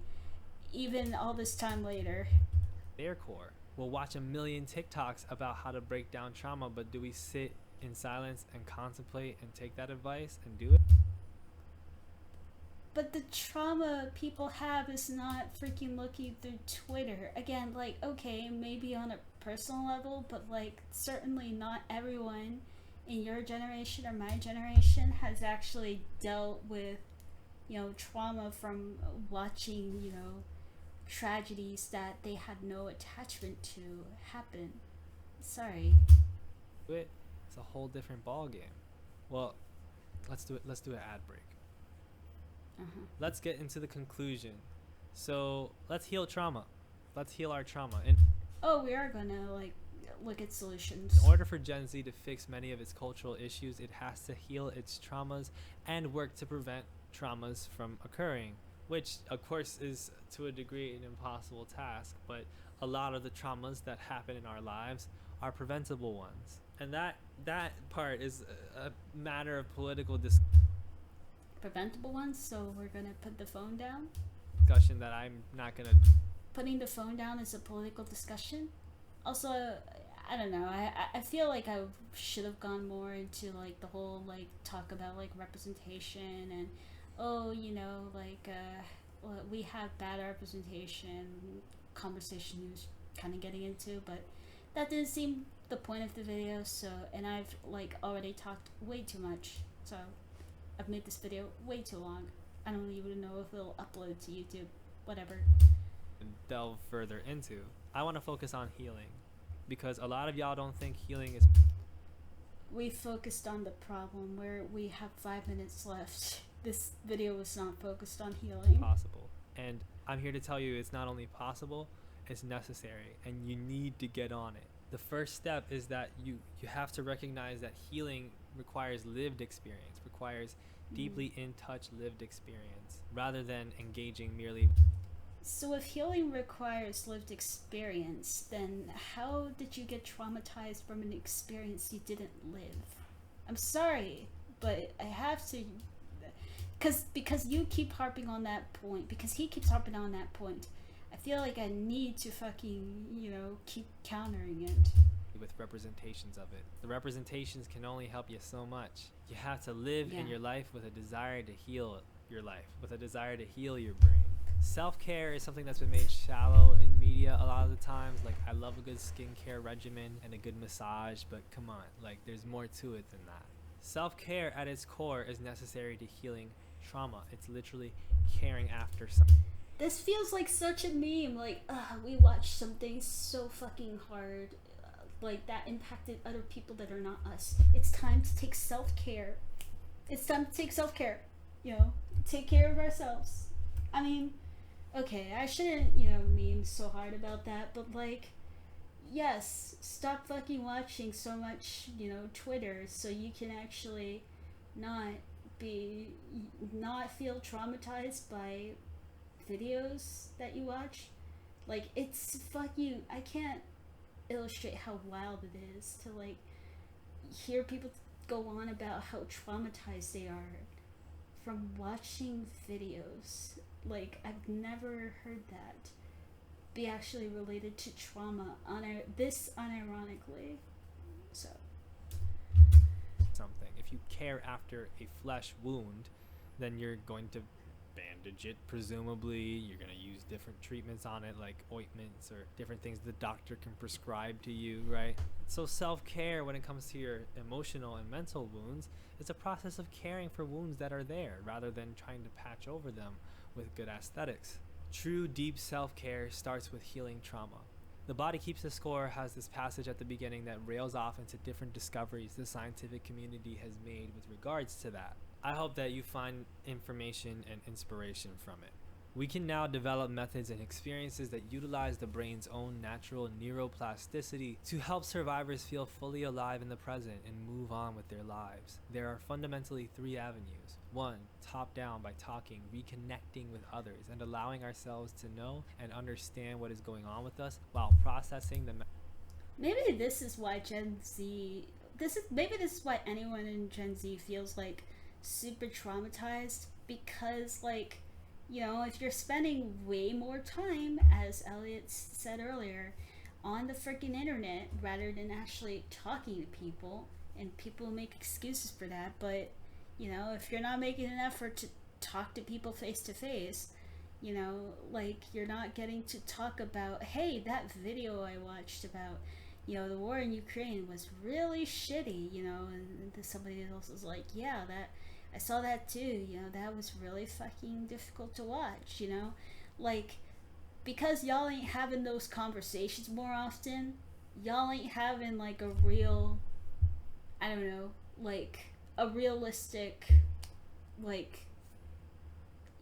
even all this time later. Their core. We'll watch a million TikToks about how to break down trauma, but do we sit in silence and contemplate and take that advice and do it? But the trauma people have is not freaking looking through Twitter. Again, like, okay, maybe on a personal level, but like certainly not everyone in your generation or my generation has actually dealt with trauma from watching tragedies that they had no attachment to happen. Sorry. It's a whole different ball game. Well, let's do an ad break. Let's get into the conclusion. So let's heal trauma. Let's heal our trauma. And we are gonna like look at solutions. in order for Gen Z to fix many of its cultural issues, it has to heal its traumas and work to prevent traumas from occurring, which of course is to a degree an impossible task, but a lot of the traumas that happen in our lives are preventable ones. And that part is a matter of political Preventable ones, so we're gonna put the phone down. discussion that I'm not gonna. Putting the phone down is a political discussion. Also, I don't know. I feel like I should have gone more into like the whole like talk about like representation and we have bad representation conversation he was kind of getting into, but that didn't seem the point of the video. So, and I've like already talked way too much, so I've made this video way too long. I don't even know if it'll upload to YouTube, whatever. Delve further into. I want to focus on healing because a lot of y'all don't think healing is We focused on the problem where we have 5 minutes left. This video was not focused on healing. possible. And I'm here to tell you it's not only possible, it's necessary, and you need to get on it. The first step is that you have to recognize that healing requires lived experience, requires deeply in touch lived experience, rather than engaging merely. So if healing requires lived experience, then how did you get traumatized from an experience you didn't live? I'm sorry, but I have to, because you keep harping on that point, because he keeps harping on that point. I feel like I need to fucking, keep countering it. With representations of it. The representations can only help you so much. You have to live in your life with a desire to heal your life with a desire to heal your brain. Self-care is something that's been made shallow in media a lot of the times. Like, I love a good skincare regimen and a good massage, but come on, like, there's more to it than that. Self-care at its core is necessary to healing trauma. It's literally caring after something. This feels like such a meme. Like, we watched something so fucking hard, like that impacted other people that are not us. It's time to take self-care. It's time to take self-care. You know, take care of ourselves. I mean, okay, I shouldn't, meme so hard about that, but like, yes, stop fucking watching so much, Twitter, so you can actually not feel traumatized by videos that you watch. Like, it's fucking, I can't illustrate how wild it is to like hear people go on about how traumatized they are from watching videos. Like, I've never heard that be actually related to trauma this unironically. So Something. If you care after a flesh wound, then you're going to bandage it, presumably. You're going to use different treatments on it, like ointments or different things the doctor can prescribe to you, right? So self-care, when it comes to your emotional and mental wounds, is a process of caring for wounds that are there rather than trying to patch over them with good aesthetics. True deep self-care starts with healing trauma. The Body Keeps the Score has this passage at the beginning that rails off into different discoveries the scientific community has made with regards to that. I hope that you find information and inspiration from it. We can now develop methods and experiences that utilize the brain's own natural neuroplasticity to help survivors feel fully alive in the present and move on with their lives. There are fundamentally 3 avenues. 1, top down, by talking, reconnecting with others, and allowing ourselves to know and understand what is going on with us while processing the maybe this is why maybe this is why anyone in Gen Z feels like super traumatized, because like, if you're spending way more time, as Elliot said earlier, on the freaking internet rather than actually talking to people, and people make excuses for that, but if you're not making an effort to talk to people face to face, like, you're not getting to talk about, hey, that video I watched about, the war in Ukraine was really shitty, and somebody else was like, yeah, that I saw that too, that was really fucking difficult to watch, like, because y'all ain't having those conversations more often, y'all ain't having like a real, I don't know, like a realistic, like,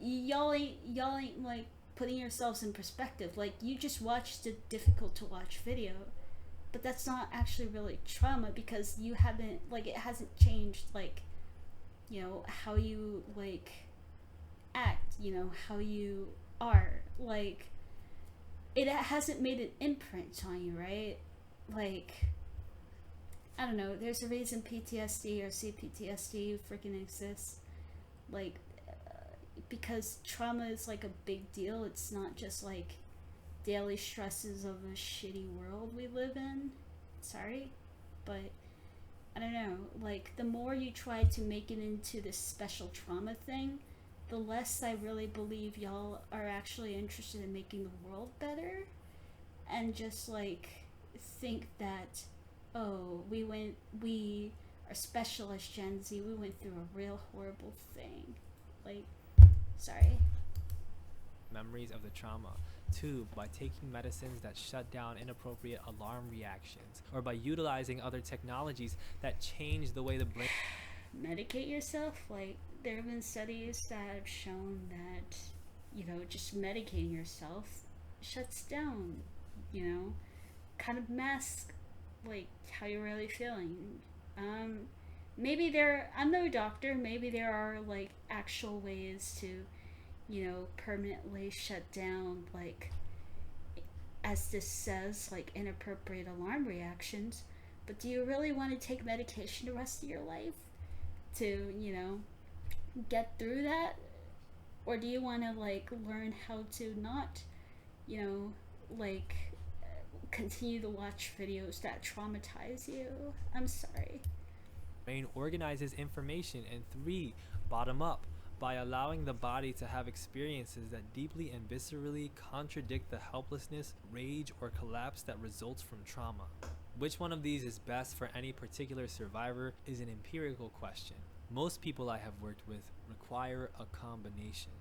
y'all ain't like putting yourselves in perspective. Like, you just watched a difficult to watch video, but that's not actually really trauma, because you haven't, like, it hasn't changed, like, how you like act, how you are, like, it hasn't made an imprint on you, right? Like, I don't know, there's a reason PTSD or CPTSD freaking exists, like, because trauma is like a big deal. It's not just like daily stresses of a shitty world we live in. Sorry, but I don't know, like, the more you try to make it into this special trauma thing, the less I really believe y'all are actually interested in making the world better, and just like think that, oh, we are special as Gen Z, we went through a real horrible thing. Like, sorry. memories of the trauma. 2, by taking medicines that shut down inappropriate alarm reactions, or by utilizing other technologies that change the way the brain Medicate yourself. Like, there have been studies that have shown that, just medicating yourself shuts down, kind of mask, like, how you're really feeling. Maybe I'm no doctor, maybe there are, like, actual ways to, permanently shut down, like, as this says, like, inappropriate alarm reactions. But do you really want to take medication the rest of your life to, get through that? Or do you want to, like, learn how to not, like, continue to watch videos that traumatize you? I'm sorry. organizes information. And 3, bottom up, by allowing the body to have experiences that deeply and viscerally contradict the helplessness, rage, or collapse that results from trauma. Which one of these is best for any particular survivor is an empirical question. Most people I have worked with require a combination.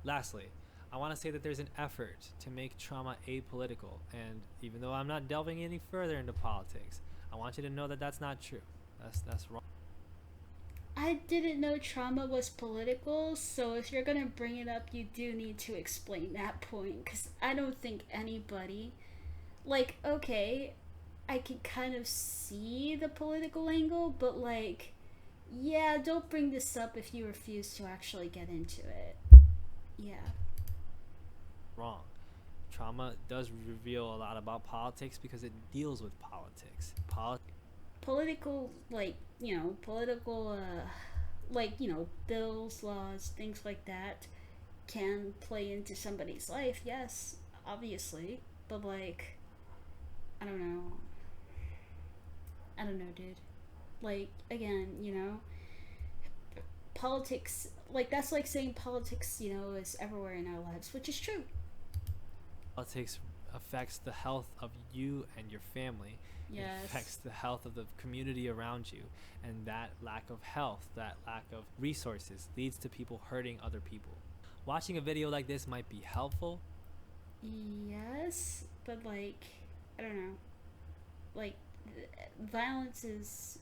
Lastly, I want to say that there's an effort to make trauma apolitical, and even though I'm not delving any further into politics, I want you to know that that's not true. That's wrong. I didn't know trauma was political, so if you're gonna bring it up, you do need to explain that point, because I don't think anybody, like, okay, I can kind of see the political angle, but like, yeah, don't bring this up if you refuse to actually get into it. Yeah. Wrong. Trauma does reveal a lot about politics because it deals with politics. Political, like, political, bills, laws, things like that can play into somebody's life, yes, obviously, but like, I don't know. I don't know, dude. Like, again, politics, like, that's like saying politics, is everywhere in our lives, which is true. Politics affects the health of you and your family. Yes. It affects the health of the community around you. And that lack of health, that lack of resources, leads to people hurting other people. Watching a video like this might be helpful. Yes, but like, I don't know. Like, violence is,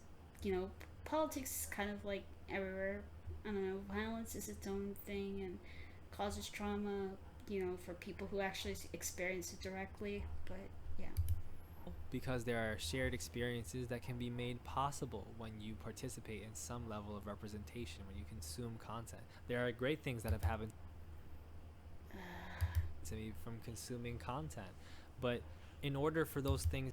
politics is kind of like everywhere. I don't know. Violence is its own thing and causes trauma, for people who actually experience it directly. But yeah. Because there are shared experiences that can be made possible when you participate in some level of representation, when you consume content. There are great things that have happened to me from consuming content. But in order for those things,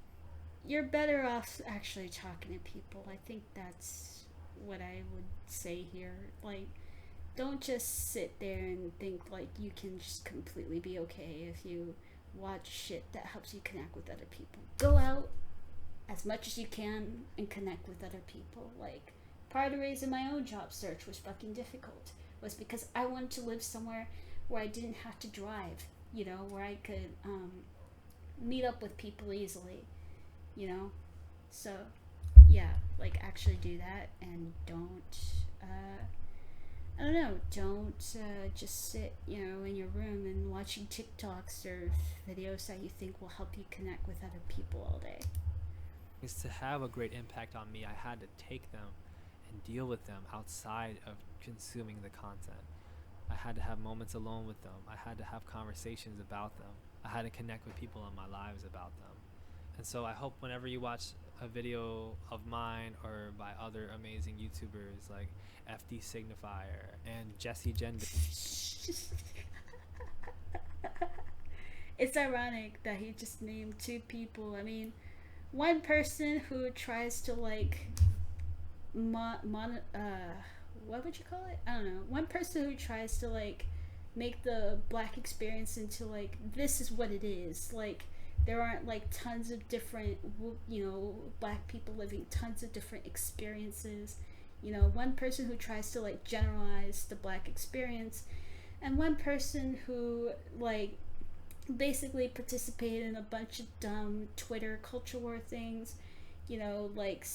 you're better off actually talking to people. I think that's what I would say here. Like, don't just sit there and think like you can just completely be okay if you watch shit that helps you connect with other people. Go out as much as you can and connect with other people. Like, part of the reason my own job search was fucking difficult was because I wanted to live somewhere where I didn't have to drive, where I could meet up with people easily, so yeah, like, actually do that, and don't I don't know, don't just sit, in your room and watching TikToks or videos that you think will help you connect with other people all day. to have a great impact on me, I had to take them and deal with them outside of consuming the content. I had to have moments alone with them. I had to have conversations about them. I had to connect with people in my lives about them. And so I hope whenever you watch a video of mine or by other amazing YouTubers like FD Signifier and Jesse Gender. It's ironic that he just named two people. I mean, one person who tries to like what would you call it? I don't know. One person who tries to like make the black experience into like, this is what it is. Like, there aren't like tons of different, black people living tons of different experiences. One person who tries to like generalize the black experience, and one person who like basically participated in a bunch of dumb Twitter culture war things, like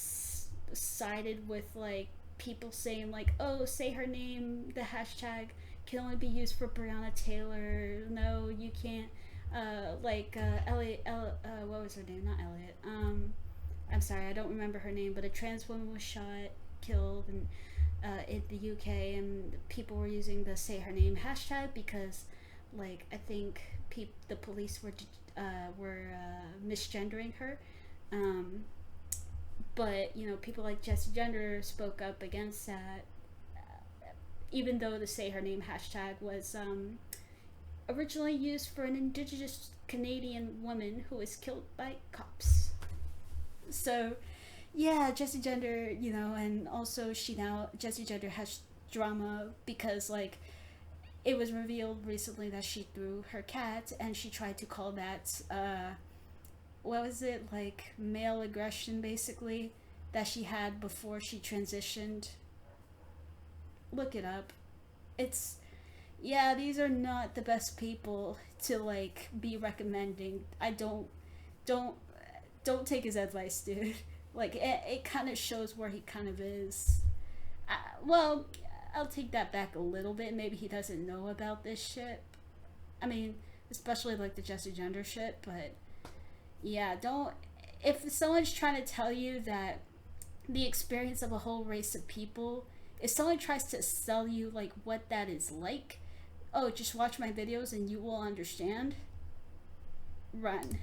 sided with like people saying like, oh, say her name, the hashtag can only be used for Breonna Taylor, no, you can't, Elliot, what was her name? Not Elliot. I'm sorry, I don't remember her name, but a trans woman was shot, killed, and in the UK, and people were using the say her name hashtag because, like, I think the police were misgendering her. But people like Jesse Gender spoke up against that, even though the say her name hashtag was originally used for an Indigenous Canadian woman who was killed by cops. So yeah, Jesse Gender, and also Jesse Gender has drama because like it was revealed recently that she threw her cat, and she tried to call that what was it, like male aggression basically that she had before she transitioned. Look it up. it's, yeah, these are not the best people to like be recommending. I don't don't take his advice, dude. Like it kind of shows where he kind of is. Well, I'll take that back a little bit. Maybe he doesn't know about this shit. I mean, especially like the Jesse Gender shit, but yeah, don't. If someone's trying to tell you that the experience of a whole race of people, if someone tries to sell you like what that is like, oh, just watch my videos and you will understand, run.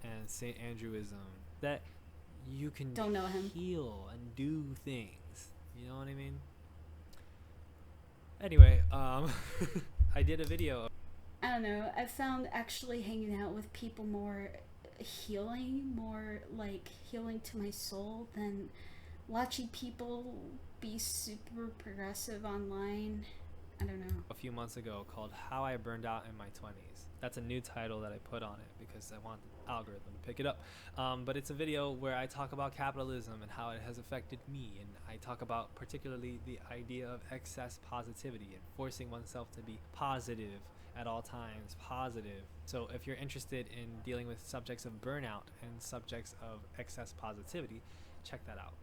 And St. Andrewism, that you can Don't know him. heal and do things. You know what I mean? Anyway, I did a video. I don't know. I found actually hanging out with people more healing, more like healing to my soul than watching people be super progressive online. I don't know. A few months ago called How I Burned Out in My 20s. That's a new title that I put on it because I want the algorithm to pick it up. But it's a video where I talk about capitalism and how it has affected me. And I talk about particularly the idea of excess positivity and forcing oneself to be positive at all times, positive. So if you're interested in dealing with subjects of burnout and subjects of excess positivity, check that out.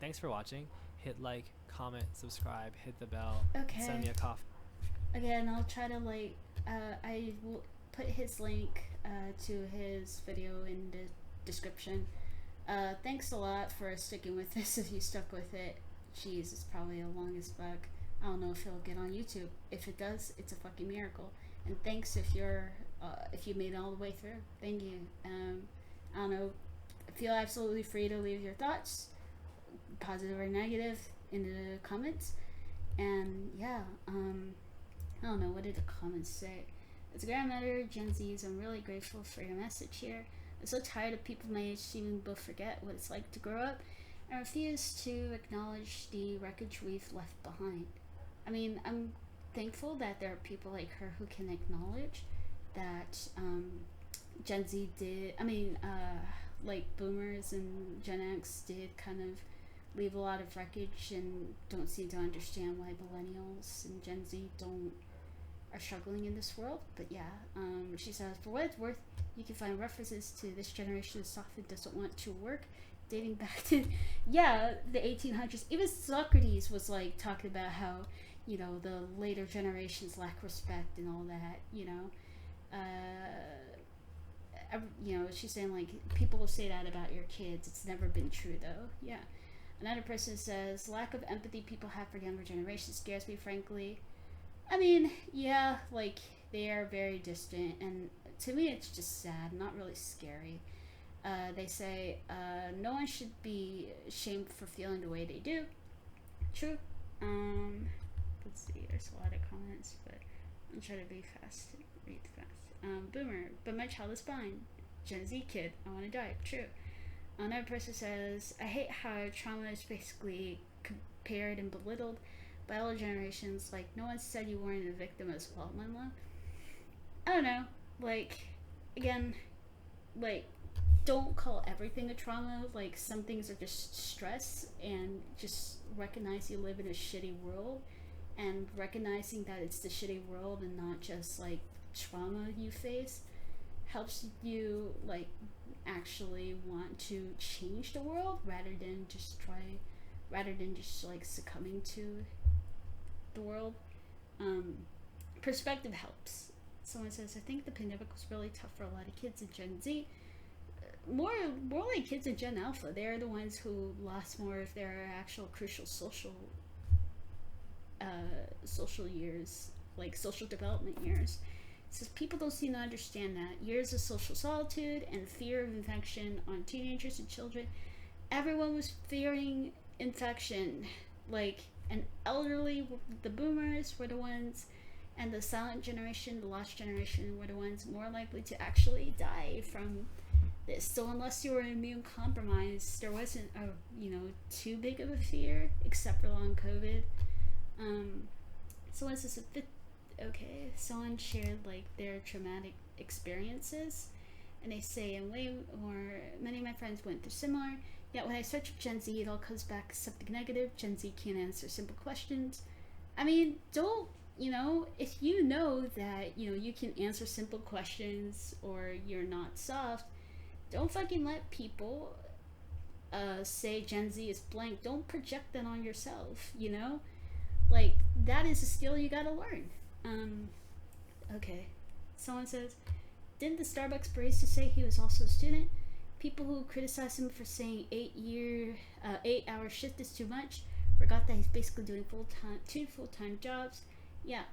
Thanks for watching. Hit like, comment, subscribe, hit the bell, Okay. send me a coffee. Again, I'll try to like, I will put his link to his video in the description. Thanks a lot for sticking with this. If you stuck with it, jeez, it's probably the longest fuck. I don't know if it'll get on YouTube. If it does, it's a fucking miracle. And thanks if you're if you made it all the way through. Thank you. I don't know. Feel absolutely free to leave your thoughts, positive or negative, in the comments. And yeah, I don't know, what did the comments say? It's a grandmother, Gen Zs, I'm really grateful for your message here. I'm so tired of people my age seeming to forget what it's like to grow up and refuse to acknowledge the wreckage we've left behind. I mean, I'm thankful that there are people like her who can acknowledge that Gen Z did, like boomers and Gen X did kind of leave a lot of wreckage and don't seem to understand why millennials and Gen Z are struggling in this world. But yeah, she says, for what it's worth, you can find references to this generation of soft and doesn't want to work, dating back to, yeah, the 1800s. Even Socrates was like talking about how, you know, the later generations lack respect and all that, you know. You know, she's saying like people will say that about your kids. It's never been true though. Yeah. Another person says, lack of empathy people have for younger generations scares me, frankly. I mean, yeah, like, they are very distant, and to me it's just sad, not really scary. They say, no one should be shamed for feeling the way they do. True. Let's see, there's a lot of comments, but I'm trying to read fast. Boomer, but my child is fine. Gen Z kid, I want to die. True. Another person says, I hate how trauma is basically compared and belittled by all generations. Like, no one said you weren't a victim as well, Mama. I don't know. Like, again, like, don't call everything a trauma. Like, some things are just stress, and just recognize you live in a shitty world, and recognizing that it's the shitty world and not just, like, trauma you face helps you, like, actually want to change the world rather than just like succumbing to the world. Perspective helps. Someone says, I think the pandemic was really tough for a lot of kids in Gen Z. More like kids in Gen Alpha. They're the ones who lost more of their actual crucial social years, like social development years. Says people don't seem to understand that. Years of social solitude and fear of infection on teenagers and children. Everyone was fearing infection. Like, and elderly, the boomers were the ones, and the silent generation, the lost generation, were the ones more likely to actually die from this. So unless you were immune compromised, there wasn't a, you know, too big of a fear, except for long COVID. So this is a bit. Okay, someone shared like their traumatic experiences, and they say, and many of my friends went through similar, yet when I search for Gen Z, it all comes back as something negative. Gen Z can't answer simple questions. I mean, don't, if you know that, you can answer simple questions or you're not soft, don't fucking let people say Gen Z is blank. Don't project that on yourself, Like, that is a skill you gotta learn. Okay. Someone says, didn't the Starbucks barista say he was also a student? People who criticize him for saying 8-hour shift is too much forgot that he's basically doing two full-time jobs. Yeah,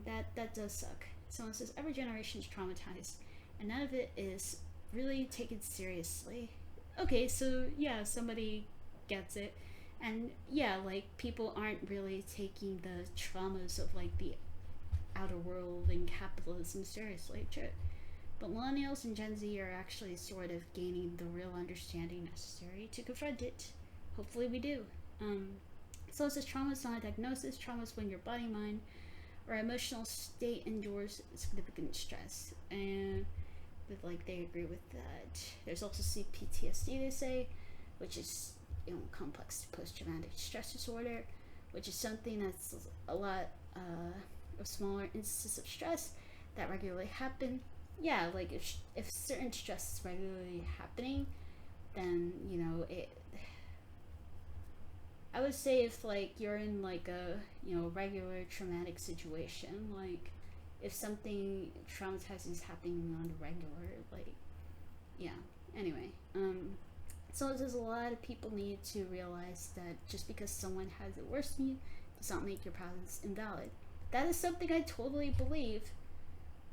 that does suck. Someone says every generation is traumatized, and none of it is really taken seriously. Okay, so yeah, somebody gets it, and yeah, like people aren't really taking the traumas of like the outer world and capitalism seriously. True. But millennials and Gen Z are actually sort of gaining the real understanding necessary to confront it. Hopefully we do. So it says trauma is not a diagnosis. Trauma is when your body, mind, or emotional state endures significant stress. And like they agree with that. There's also CPTSD, they say, which is complex post-traumatic stress disorder, which is something that's a lot of smaller instances of stress that regularly happen. Yeah, like if certain stress is regularly happening, then it. I would say if like you're in like a regular traumatic situation, like if something traumatizing is happening on the regular, like yeah. Anyway, so there's a lot of people need to realize that just because someone has it worse than you does not make your problems invalid. That is something I totally believe.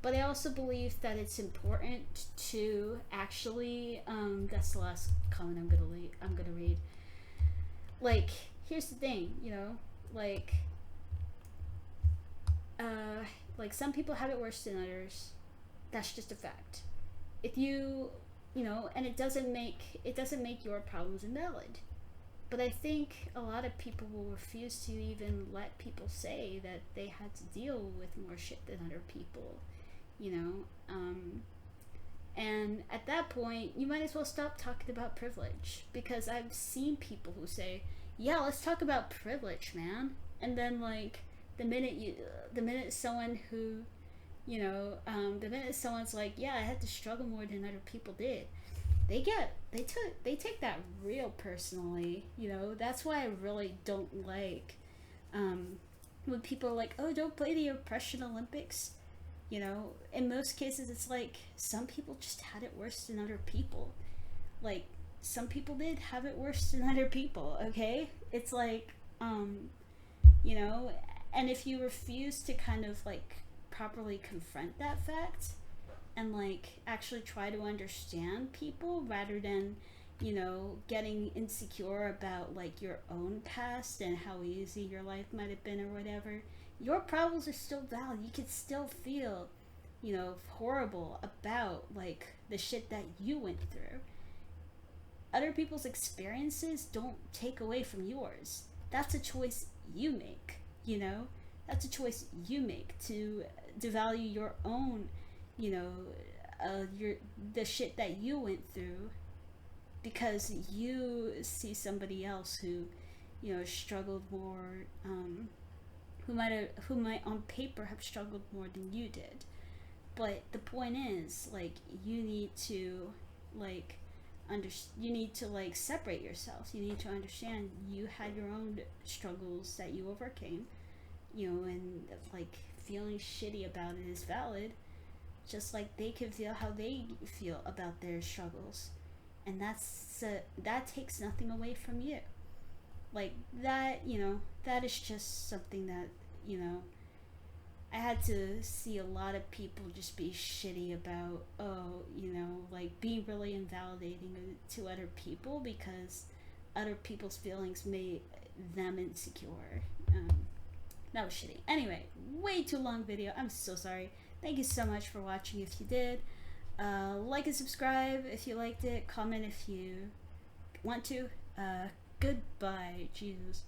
But I also believe that it's important to actually, that's the last comment I'm gonna read. Like, here's the thing, like, like some people have it worse than others. That's just a fact. If you, and it doesn't make your problems invalid. But I think a lot of people will refuse to even let people say that they had to deal with more shit than other people. And at that point you might as well stop talking about privilege, because I've seen people who say, yeah, let's talk about privilege, man, and then like the minute someone who the minute someone's like, yeah, I had to struggle more than other people did, they take that real personally. That's why I really don't like when people are like, oh, don't play the oppression Olympics. In most cases it's like some people just had it worse than other people. Like some people did have it worse than other people, okay? It's like and if you refuse to kind of like properly confront that fact and like actually try to understand people rather than getting insecure about like your own past and how easy your life might have been or whatever, your problems are still valid. You can still feel horrible about like the shit that you went through. Other people's experiences don't take away from yours. That's a choice you make. That's a choice you make to devalue your own the shit that you went through because you see somebody else who struggled more, who might on paper have struggled more than you did. But the point is, like, you need to like you need to like separate yourself. You need to understand you had your own struggles that you overcame, and like feeling shitty about it is valid, just like they can feel how they feel about their struggles, and that takes nothing away from you. Like that, that is just something that I had to see a lot of people just be shitty about, like being really invalidating to other people because other people's feelings made them insecure. That was shitty. Anyway, way too long video. I'm so sorry. Thank you so much for watching if you did. Like and subscribe if you liked it. Comment if you want to. Goodbye. Jesus.